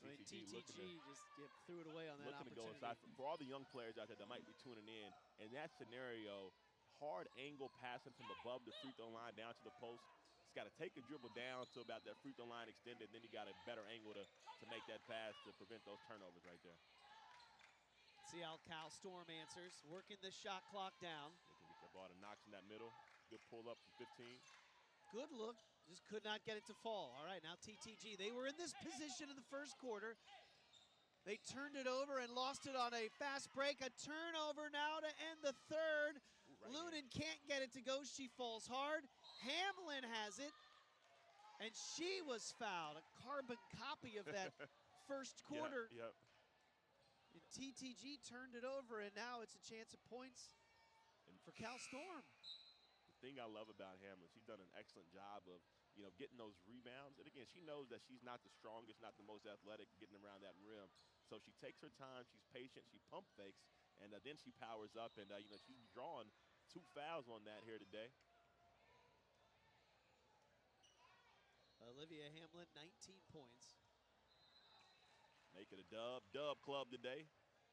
TTG just threw it away on that opportunity.
Looking to go inside. For all the young players out there that might be tuning in that scenario, hard angle passing from above the free throw line down to the post. It's got to take a dribble down to about that free throw line extended, then you got a better angle to make that pass to prevent those turnovers right there.
See how Cal Storm answers, working the shot clock down.
They can get that ball to Knox in that middle. Good pull up from 15.
Good look, just could not get it to fall. All right, now TTG, they were in this position in the first quarter. They turned it over and lost it on a fast break. A turnover now to end the third. Lunan can't get it to go, she falls hard. Hamlin has it, and she was fouled. A carbon copy of that first quarter.
Yep.
And TTG turned it over, and now it's a chance at points for Cal Storm.
The thing I love about Hamlin, she's done an excellent job of, getting those rebounds. And again, she knows that she's not the strongest, not the most athletic getting around that rim. So she takes her time, she's patient, she pump fakes, and then she powers up. And, she's drawn 2 fouls on that here today.
Olivia Hamlin, 19 points.
Make it a dub club today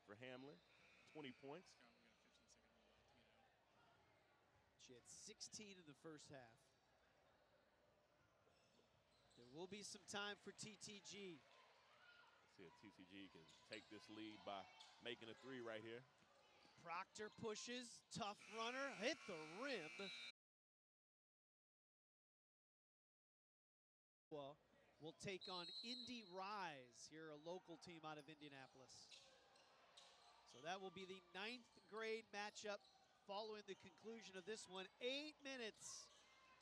for Hamlin, 20 points.
She had 16 in the first half. There will be some time for TTG.
Let's see if TTG can take this lead by making a 3 right here.
Proctor pushes, tough runner, hit the rim. Well, we'll take on Indy Rise here, a local team out of Indianapolis. So that will be the 9th grade matchup following the conclusion of this one. 8 minutes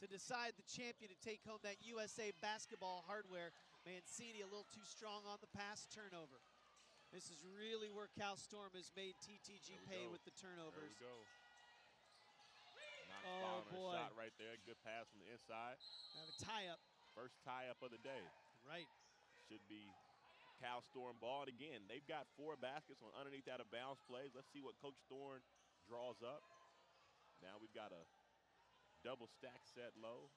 to decide the champion to take home that USA Basketball hardware. Mancini a little too strong on the pass turnover. This is really where Cal Storm has made TTG pay with the turnovers.
There we go. Knox following a shot right there. Good pass from the inside.
Have a tie-up.
First tie-up of the day.
Right.
Should be Cal Storm ball. And again, they've got 4 baskets on underneath out of bounds plays. Let's see what Coach Thorne draws up. Now we've got a double stack set low.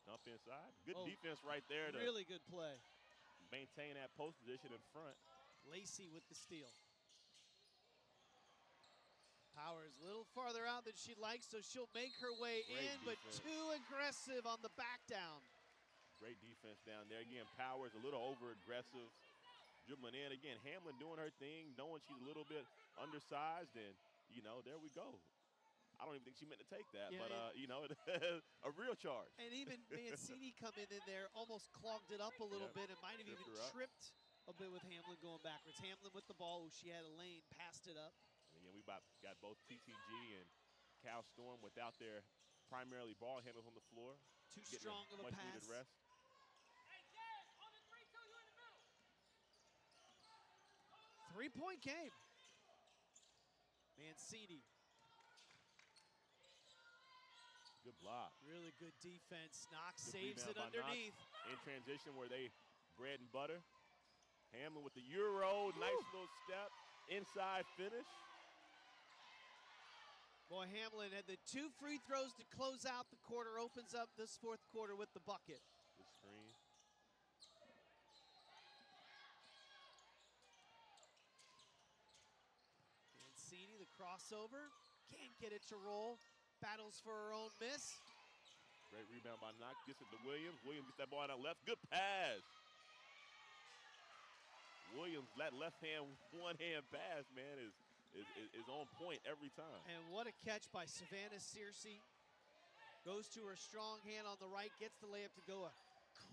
Dump inside. Good defense right there.
Really good play.
Maintain that post position in front.
Lacey with the steal. Powers a little farther out than she'd like, so she'll make her way in, but too aggressive on the back down.
Great defense down there. Again, Powers a little over aggressive. dribbling in. Again, Hamlin doing her thing, knowing she's a little bit undersized, and, there we go. I don't even think she meant to take that,
Yeah,
but, a real charge.
And even Mancini coming in there almost clogged it up a little bit and might have even tripped a bit with Hamlin going backwards. Hamlin with the ball, she had a lane, passed it up.
And again, we got both TTG and Cal Storm without their primarily ball handlers on the floor.
Too strong of a pass.
Much needed rest.
Three-point game. Mancini.
Good block.
Really good defense. Knox
Good
saves it
rebound by
underneath.
Knox in transition where they bread and butter. Hamlin with the Euro. Woo! Nice little step. Inside finish.
Boy, Hamlin had the 2 free throws to close out the quarter. Opens up this fourth quarter with the bucket.
Good screen.
Mancini, the crossover. Can't get it to roll. Battles for her own miss.
Great rebound by Knox. Gets it to Williams. Williams gets that ball out left. Good pass. Williams, that left hand, one hand pass, man, is on point every time.
And what a catch by Savannah Searcy. Goes to her strong hand on the right, gets the layup to go. A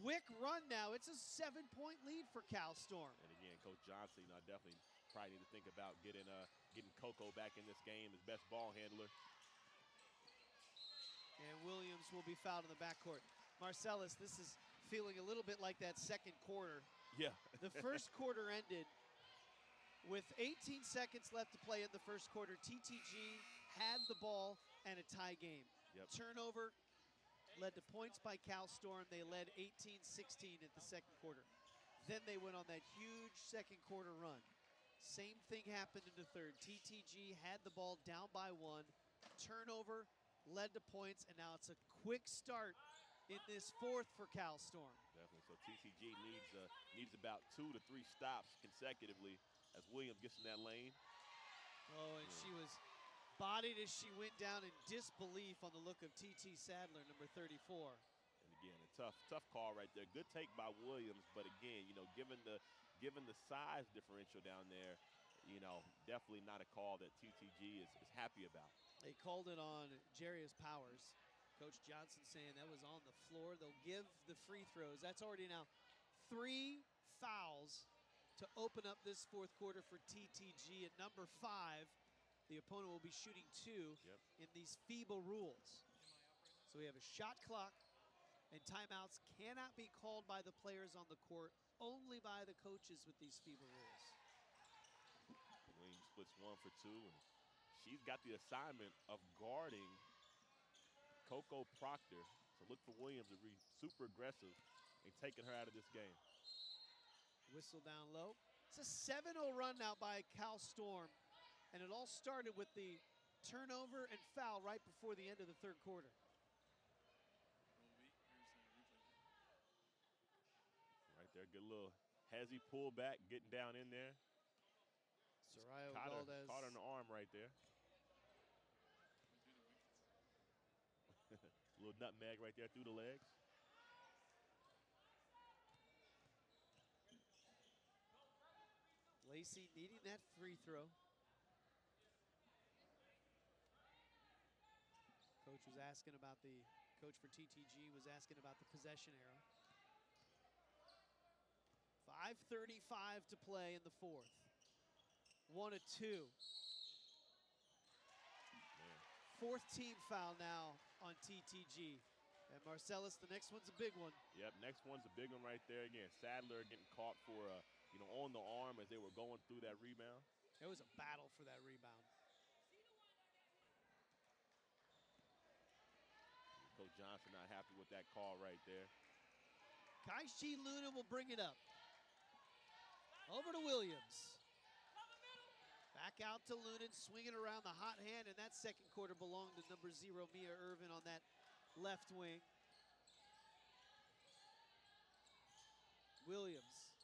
quick run now. It's a 7-point lead for Cal Storm.
And again, Coach Johnson, I definitely probably need to think about getting Coco back in this game, his best ball handler.
And Williams will be fouled in the backcourt. Marcellus, this is feeling a little bit like that second quarter.
Yeah.
The first quarter ended with 18 seconds left to play in the first quarter. TTG had the ball and a tie game.
Yep.
Turnover led to points by Cal Storm. They led 18-16 at the second quarter. Then they went on that huge second quarter run. Same thing happened in the third. TTG had the ball down by 1. Turnover led to points, and now it's a quick start in this fourth for Cal Storm.
Definitely. So TTG needs about 2 to 3 stops consecutively as Williams gets in that lane.
Oh, and she was bodied as she went down in disbelief on the look of TT Sadler, number 34.
And again, a tough call right there. Good take by Williams, but again, given the size differential down there, definitely not a call that TTG is happy about.
They called it on Jarius Powers. Coach Johnson saying that was on the floor. They'll give the free throws. That's already now 3 fouls to open up this fourth quarter for TTG. At number 5, the opponent will be shooting 2 in these FIBA rules. So we have a shot clock, and timeouts cannot be called by the players on the court, only by the coaches with these FIBA rules.
Williams splits 1 for 2, and she's got the assignment of guarding Coco Proctor. So look for Williams to be super aggressive in taking her out of this game.
Whistle down low. It's a 7-0 run now by Cal Storm, and it all started with the turnover and foul right before the end of the third quarter.
Right there, good little hezzy pullback, getting down in there.
Soraya
Valdez caught her on the arm right there. Little nutmeg right there through the legs.
Lacey needing that free throw. Coach for TTG was asking about the possession arrow. 5:35 to play in the fourth. 1 of 2. Fourth team foul now on TTG. And Marcellus, the next one's a big one.
Yep, next one's a big one right there. Again, Sadler getting caught for, on the arm as they were going through that rebound.
It was a battle for that rebound.
Coach Johnson not happy with that call right there.
Kaishi Luna will bring it up. Over to Williams. Back out to Lunan, swinging around the hot hand, and that second quarter belonged to number 0, Mia Irvin, on that left wing. Williams.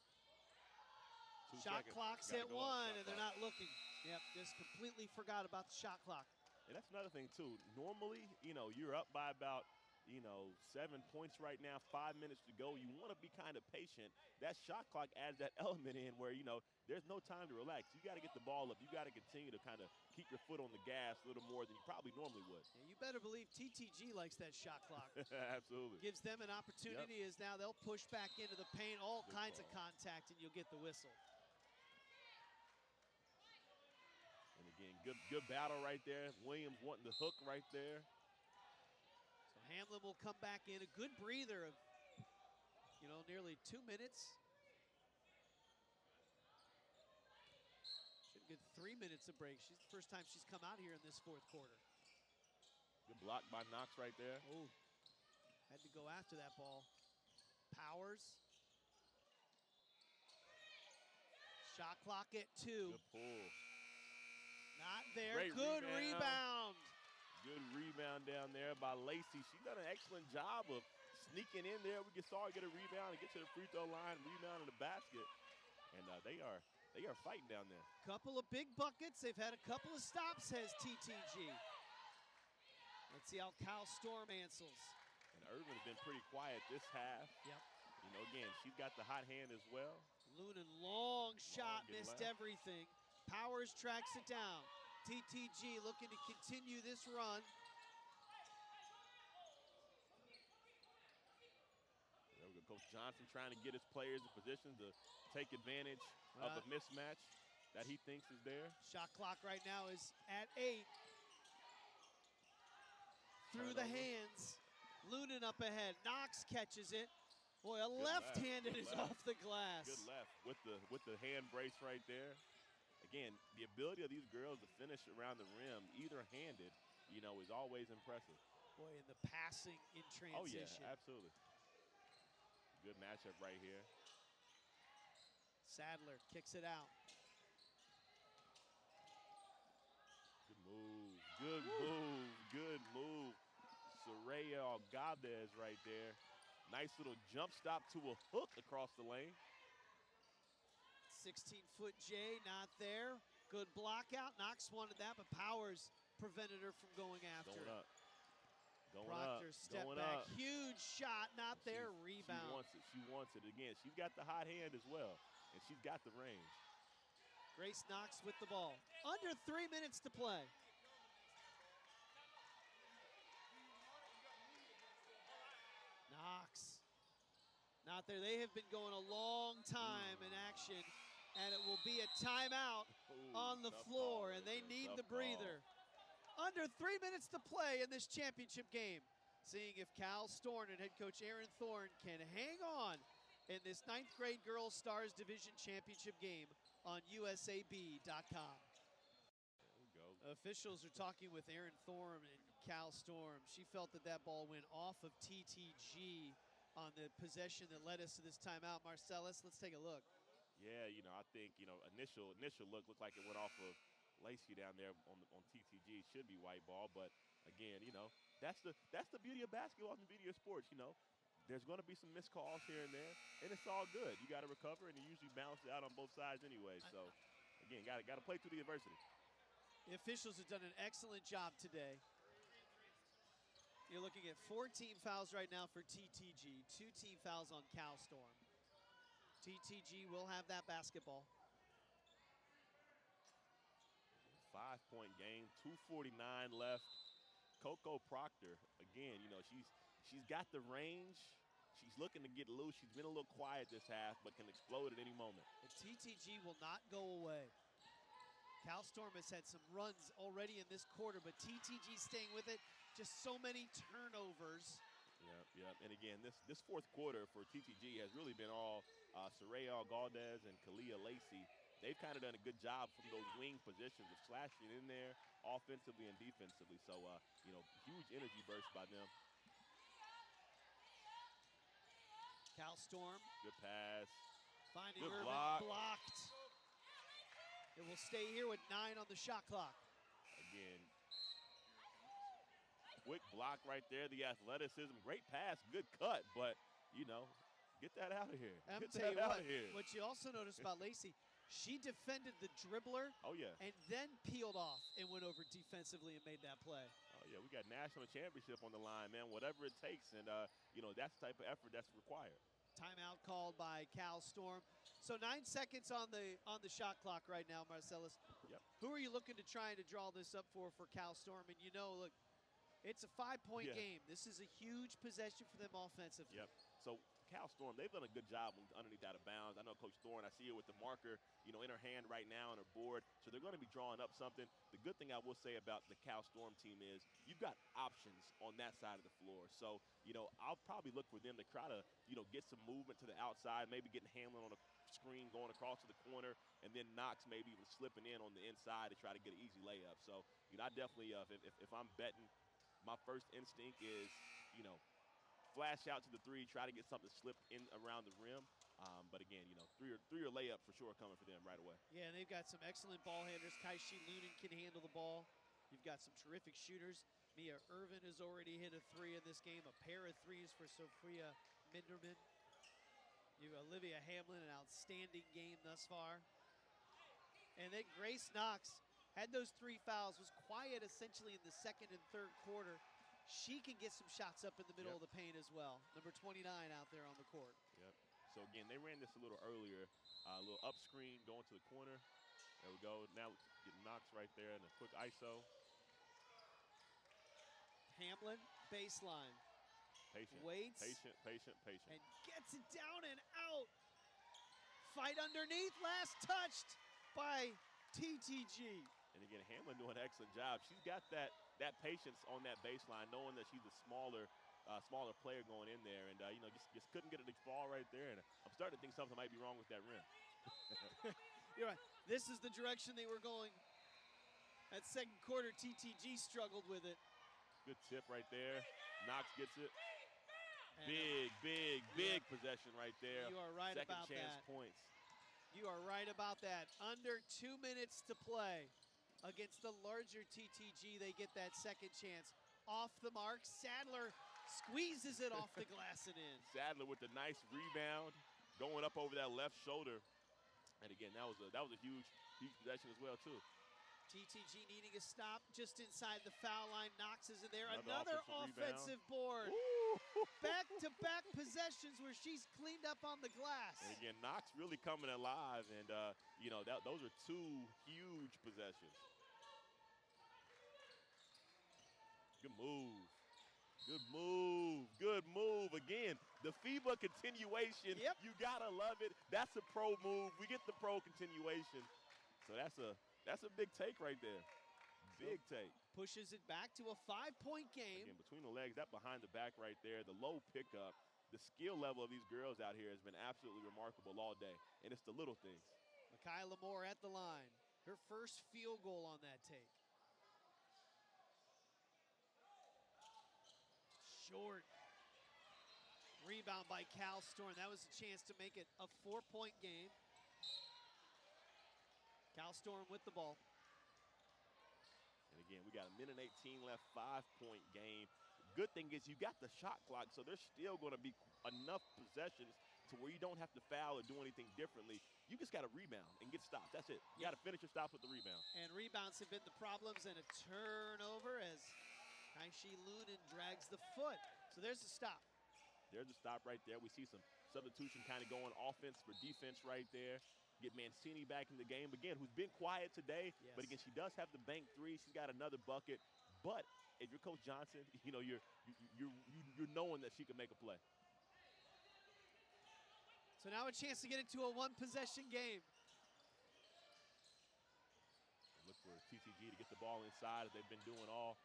Shot clock's at 1, and they're not looking. Yep, just completely forgot about the shot clock.
And that's another thing, too. Normally, you're up by about you know, 7 points right now, 5 minutes to go. You want to be kind of patient. That shot clock adds that element in where, you know, there's no time to relax. You got to get the ball up. You got to continue to kind of keep your foot on the gas a little more than you probably normally would.
Yeah, you better believe TTG likes that shot clock.
Absolutely.
Gives them an opportunity as now they'll push back into the paint, all
Good
kinds
ball.
of contact, and you'll get the whistle.
And again, good battle right there. Williams wanting the hook right there.
So Hamlin will come back in. A good breather of, you know, nearly 2 minutes. Should get 3 minutes of break. She's the first time she's come out here in this fourth quarter.
Good block by Knox right there.
Oh, had to go after that ball. Powers. Shot clock at 2.
Good pull.
Not there.
Great
Good
rebound.
rebound.
Good rebound down there by Lacey. She's done an excellent job of sneaking in there. We saw her get a rebound and get to the free throw line, rebound in the basket. And they are fighting down there.
Couple of big buckets. They've had a couple of stops, says TTG. Let's see how Cal Storm answers.
And Irvin has been pretty quiet this half.
Yep.
You know, again, she's got the hot hand as well.
Lunan, long shot, missed
left.
everything. Powers tracks it down. TTG looking to continue this run.
There we go. Coach Johnson trying to get his players in position to take advantage of a mismatch that he thinks is there.
Shot clock right now is at 8. Through the hands. Lunan up ahead. Knox catches it. Boy, a left-handed is off the glass.
Good left with the hand brace right there. Again, the ability of these girls to finish around the rim, either handed, you know, is always impressive.
Boy, and the passing in transition.
Oh yeah, absolutely. Good matchup right here.
Sadler kicks it out.
Good move. Good move. Good move. Soraya Gabez right there. Nice little jump stop to a hook across the lane.
16-foot J, not there. Good block out. Knox wanted that, but Powers prevented her from going after
Going
it.
up. Going
Proctor
up.
step
going
back.
up.
Huge shot, not there. Rebound.
She wants it. She wants it. Again, she's got the hot hand as well, and she's got the range.
Grace Knox with the ball. Under 3 minutes to play. Knox. Not there. They have been going a long time in action, and it will be a timeout on the floor, and they need the breather. Under 3 minutes to play in this championship game. Seeing if Cal Storm and head coach Aaron Thorne can hang on in this 9th grade Girls Stars Division Championship game on USAB.com.
There we go.
Officials are talking with Aaron Thorne and Cal Storm. She felt that that ball went off of TTG on the possession that led us to this timeout. Marcellus, let's take a look.
Yeah, you know, I think, you know, initial look looked like it went off of Lacey down there on TTG. Should be white ball, but again, you know, that's the beauty of basketball and the beauty of sports. You know, there's going to be some missed calls here and there, and it's all good. You got to recover, and you usually balance it out on both sides anyway. So, again, got to play through the adversity.
The officials have done an excellent job today. You're looking at 4 team fouls right now for TTG, 2 team fouls on Cal Storm. TTG will have that basketball.
5-point game, 2:49 left. Coco Proctor, again, you know, she's got the range. She's looking to get loose. She's been a little quiet this half, but can explode at any moment.
The TTG will not go away. Cal Storm has had some runs already in this quarter, but TTG staying with it. Just so many turnovers.
Yep. And again, this fourth quarter for TTG has really been all Soraya Galdez and Kalia Lacey. They've kind of done a good job from those wing positions of slashing in there offensively and defensively. So, you know, huge energy burst by them.
Cal Storm.
Good pass.
Finding
Good
Irvin
block.
blocked. It will stay here with 9 on the shot clock.
Again, quick block right there. The athleticism, great pass, good cut, but, you know, get that out of here.
I'm
Get
tell you
that out
what,
of here.
what you also noticed about Lacey, she defended the dribbler
Oh, yeah.
and then peeled peeled off and went over defensively and made that play.
Oh, yeah, we got national championship on the line, man, whatever it takes. And, you know, that's the type of effort that's required.
Timeout called by Cal Storm. So 9 seconds on the shot clock right now, Marcellus.
Yep.
Who are you looking to try to draw this up for Cal Storm? And you know, look, it's a 5-point game. This is a huge possession for them offensively.
Yep. So Cal Storm, they've done a good job underneath out of bounds. I know Coach Thorne, I see her with the marker, you know, in her hand right now on her board. So they're going to be drawing up something. The good thing I will say about the Cal Storm team is you've got options on that side of the floor. So, you know, I'll probably look for them to try to, you know, get some movement to the outside, maybe getting Hamlin on a screen going across to the corner, and then Knox maybe even slipping in on the inside to try to get an easy layup. So, you know, I definitely, if I'm betting, my first instinct is, you know, flash out to the three, try to get something slipped in around the rim. But again, you know, three or layup for sure coming for them right away.
Yeah, and they've got some excellent ball handlers. Kaishi Lunan can handle the ball. You've got some terrific shooters. Mia Irvin has already hit a three in this game, a pair of threes for Sophia Minderman. You have Olivia Hamlin, an outstanding game thus far. And then Grace Knox had those 3 fouls, was quiet essentially in the second and third quarter. She can get some shots up in the middle of the paint as well. Number 29 out there on the court.
Yep. So again, they ran this a little earlier, a little up screen going to the corner. There we go. Now getting Knox right there and a quick ISO.
Hamlin, baseline.
Patient,
waits.
Patient.
And gets it down and out. Fight underneath, last touched by TTG.
And again, Hamlin doing an excellent job. She's got that patience on that baseline, knowing that she's a smaller player going in there, and you know, just couldn't get it to fall right there. And I'm starting to think something might be wrong with that rim.
You're right. This is the direction they were going. That second quarter, TTG struggled with it.
Good tip right there. Knox gets it.
And
Big possession right there.
You are right
Second
about
chance
that.
points.
You are right about that. Under 2 minutes to play against the larger TTG, they get that second chance. Off the mark, Sadler squeezes it off the glass and in.
Sadler with the nice rebound, going up over that left shoulder. And again, that was a huge possession as well too.
TTG needing a stop just inside the foul line. Knox is in there.
Another
offensive board. Back-to-back possessions where she's cleaned up on the glass.
And again, Knox really coming alive, and you know, those are two huge possessions. Good move. Again, the FIBA continuation.
Yep.
You gotta love it. That's a pro move. We get the pro continuation. So that's a big take right there. Big take.
Pushes it back to a 5-point game.
Again, between the legs, that behind the back right there, the low pickup, the skill level of these girls out here has been absolutely remarkable all day. And it's the little things.
Michaela Moore at the line. Her first field goal on that take. Short. Rebound by Cal Storm. That was a chance to make it a 4-point game. Cal Storm with the ball.
And again, we got 1:18 left, 5-point game. Good thing is you got the shot clock, so there's still going to be enough possessions to where you don't have to foul or do anything differently. You just got to rebound and get stops. That's it. You got to finish your stops with the rebound.
And rebounds have been the problems, and a turnover as Kaishi Lunan drags the foot. So there's the stop.
There's a stop right there. We see some substitution kind of going offense for defense right there. Get Mancini back in the game again, who's been quiet today.
Yes.
But again, she does have the bank three. She's got another bucket. But if you're Coach Johnson, you know you're knowing that she can make a play.
So now a chance to get into a 1-possession game.
Look for TTG to get the ball inside as they've been doing all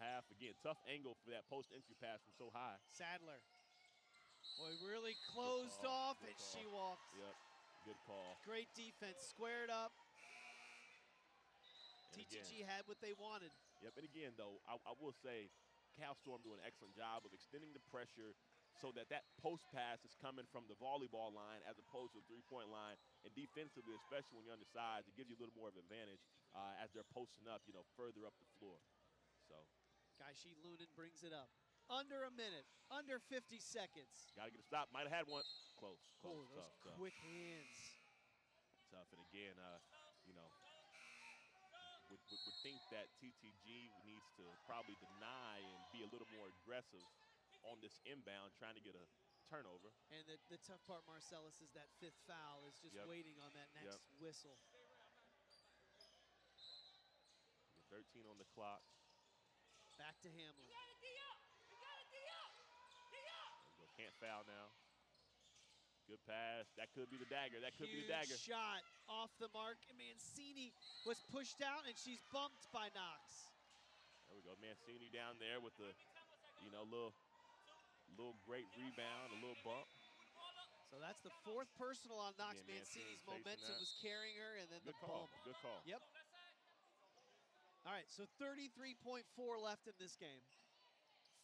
half. Again, tough angle for that post-entry pass from so high.
Sadler. Boy, really closed off, and she walked.
Yep, good call.
Great defense, squared up.
And
TTG had what they wanted.
Yep, and again, though, I will say Cal Storm doing an excellent job of extending the pressure so that post pass is coming from the volleyball line as opposed to the three-point line. And defensively, especially when you're on the sides, it gives you a little more of an advantage as they're posting up, you know, further up the floor. So,
Kaishi Lunan brings it up. Under a minute, under 50 seconds.
Got to get a stop. Might have had one. Close.
Oh, those
tough.
quick hands.
Tough. And again, you know, with would think that TTG needs to probably deny and be a little more aggressive on this inbound, trying to get a turnover.
And the tough part, Marcellus, is that 5th foul is just waiting on that next whistle.
13 on the clock.
Back to Hamlin.
Can't foul now. Good pass. That could be the dagger. That could be the dagger.
Shot off the mark. Mancini was pushed out, and she's bumped by Knox.
There we go. Mancini down there with the, little great rebound, a little bump.
So that's the 4th personal on Knox. Mancini's momentum was carrying her, and then the bump.
Good call.
Yep. All right, so 33.4 left in this game.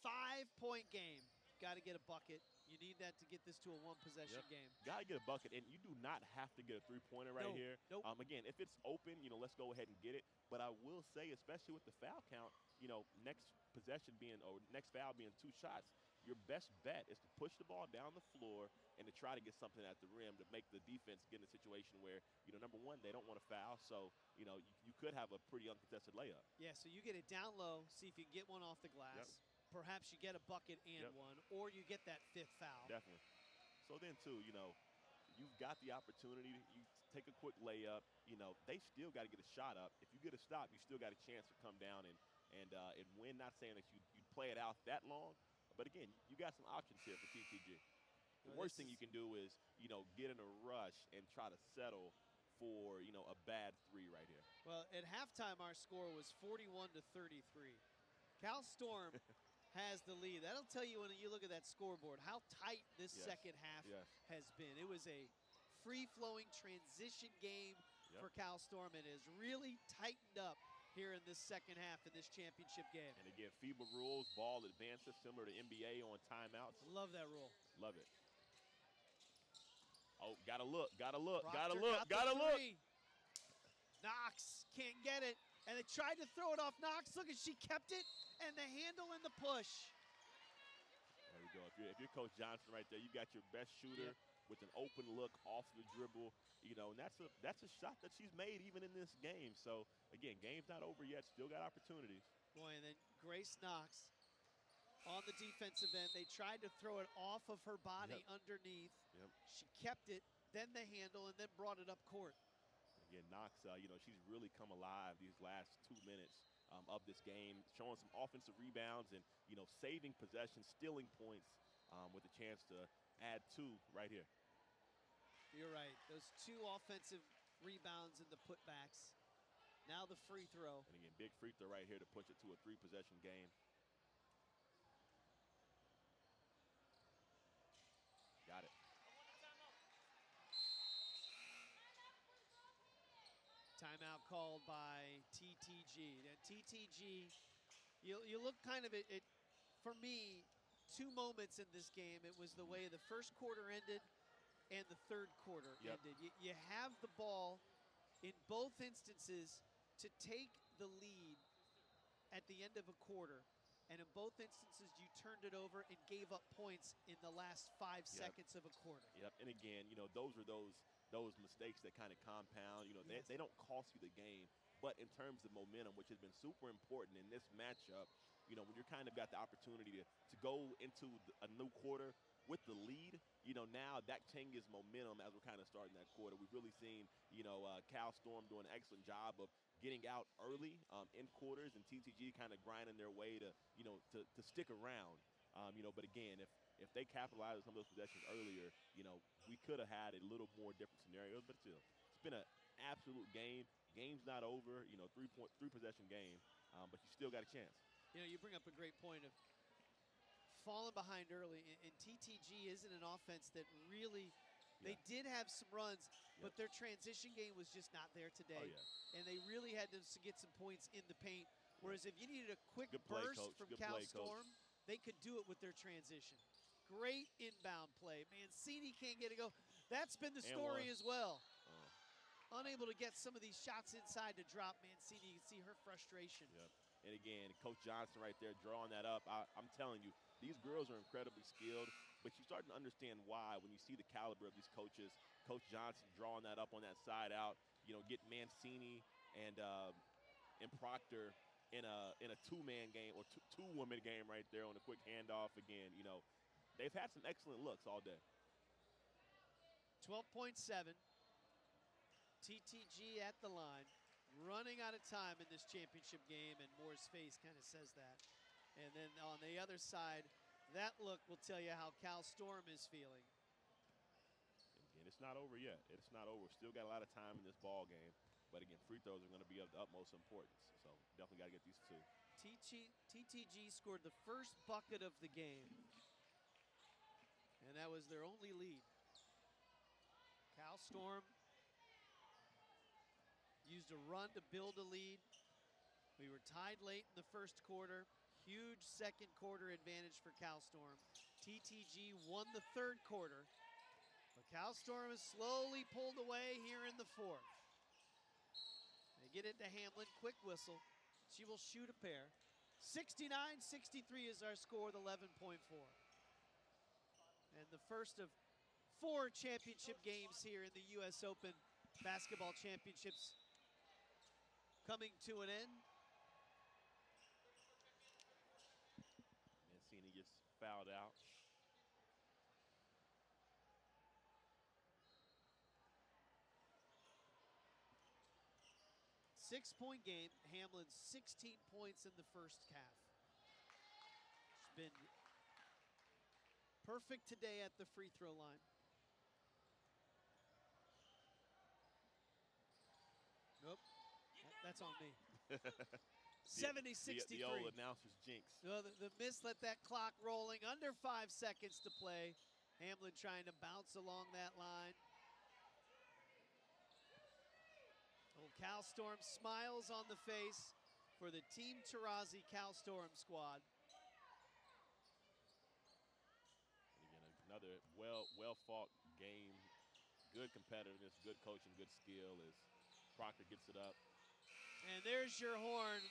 5-point game. Got to get a bucket. You need that to get this to a 1-possession game.
Got to get a bucket, and you do not have to get a three-pointer right here.
Nope.
Again, if it's open, let's go ahead and get it. But I will say, especially with the foul count, next possession being, or next foul being 2 shots, your best bet is to push the ball down the floor and to try to get something at the rim to make the defense get in a situation where, number one, they don't want to foul. So, you could have a pretty uncontested layup.
Yeah, so you get it down low, see if you can get one off the glass. Perhaps you get a bucket and one, or you get that 5th foul.
Definitely. So then, too, you've got the opportunity. You take a quick layup. They still got to get a shot up. If you get a stop, you still got a chance to come down and win. Not saying that you play it out that long, but again, you got some options here for TTG. The worst thing you can do is, get in a rush and try to settle for, a bad 3 right here.
Well, at halftime, our score was 41-33. Cal Storm has the lead. That'll tell you when you look at that scoreboard how tight this second half has been. It was a free-flowing transition game for Cal Storm, and has really tightened up here in this second half in this championship game.
And again, FIBA rules, ball advances similar to NBA on timeouts.
Love that rule.
Love it. Oh, gotta look.
Knox can't get it, and they tried to throw it off Knox. Look, and she kept it, and the handle and the push.
There we go. If you're Coach Johnson right there, you got your best shooter with an open look off the dribble, and that's a shot that she's made even in this game. So again, game's not over yet. Still got opportunities.
Boy, and then Grace Knox on the defensive end. They tried to throw it off of her body underneath. She kept it, then the handle, and then brought it up court.
Again, Knox, she's really come alive these last 2 minutes of this game, showing some offensive rebounds and, saving possessions, stealing points with a chance to add 2 right here.
You're right. Those 2 offensive rebounds and the putbacks. Now the free throw.
And again, big free throw right here to push it to a 3-possession game. Got it.
Timeout called by TTG. Now, TTG, you look kind of at, for me, 2 moments in this game. It was the way the first quarter ended and the third quarter ended. You have the ball in both instances to take the lead at the end of a quarter, and in both instances you turned it over and gave up points in the last 5 seconds of a quarter.
And again, those are those mistakes that kind of compound. They don't cost you the game, but in terms of momentum, which has been super important in this matchup, when you're kind of got the opportunity to go into a new quarter with the lead, now that changes momentum as we're kind of starting that quarter. We've really seen, Cal Storm do an excellent job of getting out early in quarters, and TTG kind of grinding their way to stick around. But again, if they capitalize on some of those possessions earlier, we could have had a little more different scenarios. But still, it's been an absolute game. Game's not over. 3-possession game, but you still got a chance.
You bring up a great point of falling behind early, and TTG isn't an offense that really. They did have some runs, but their transition game was just not there today. And they really had to get some points in the paint. Whereas if you needed a quick burst from Cal Storm, they could do it with their transition. Great inbound play. Mancini can't get it go. That's been the story as well. Unable to get some of these shots inside to drop Mancini. You can see her frustration.
And again, Coach Johnson right there drawing that up. I'm telling you, these girls are incredibly skilled, but you're starting to understand why when you see the caliber of these coaches. Coach Johnson drawing that up on that side out, get Mancini and and Proctor in a two-man game or two-woman game right there on a quick handoff again. You know, they've had some excellent looks all day.
12.7. TTG at the line, running out of time in this championship game, and Moore's face kind of says that. And then on the other side, that look will tell you how Cal Storm is feeling.
Again, it's not over yet. It's not over. Still got a lot of time in this ball game. But again, free throws are going to be of the utmost importance. So definitely got to get these two.
TTG scored the first bucket of the game. And that was their only lead. Cal Storm used a run to build a lead. We were tied late in the first quarter. Huge second quarter advantage for Cal Storm. TTG won the third quarter. But Cal Storm has slowly pulled away here in the fourth. They get into Hamlin, quick whistle. She will shoot a pair. 69-63 is our score with 11.4. And the first of 4 championship games here in the U.S. Open Basketball Championships coming to an end.
Mancini gets fouled out.
Six-point game. Hamlin 16 points in the first half. She's been perfect today at the free throw line. Nope, that's on me. 70-63.
The old announcer's jinx.
No, the miss let that clock rolling. Under 5 seconds to play. Hamlin trying to bounce along that line. Old Cal Storm smiles on the face for the Team Taurasi Cal Storm squad.
And again, another well-fought game. Good competitiveness, good coaching, good skill as Proctor gets it up.
And there's your horn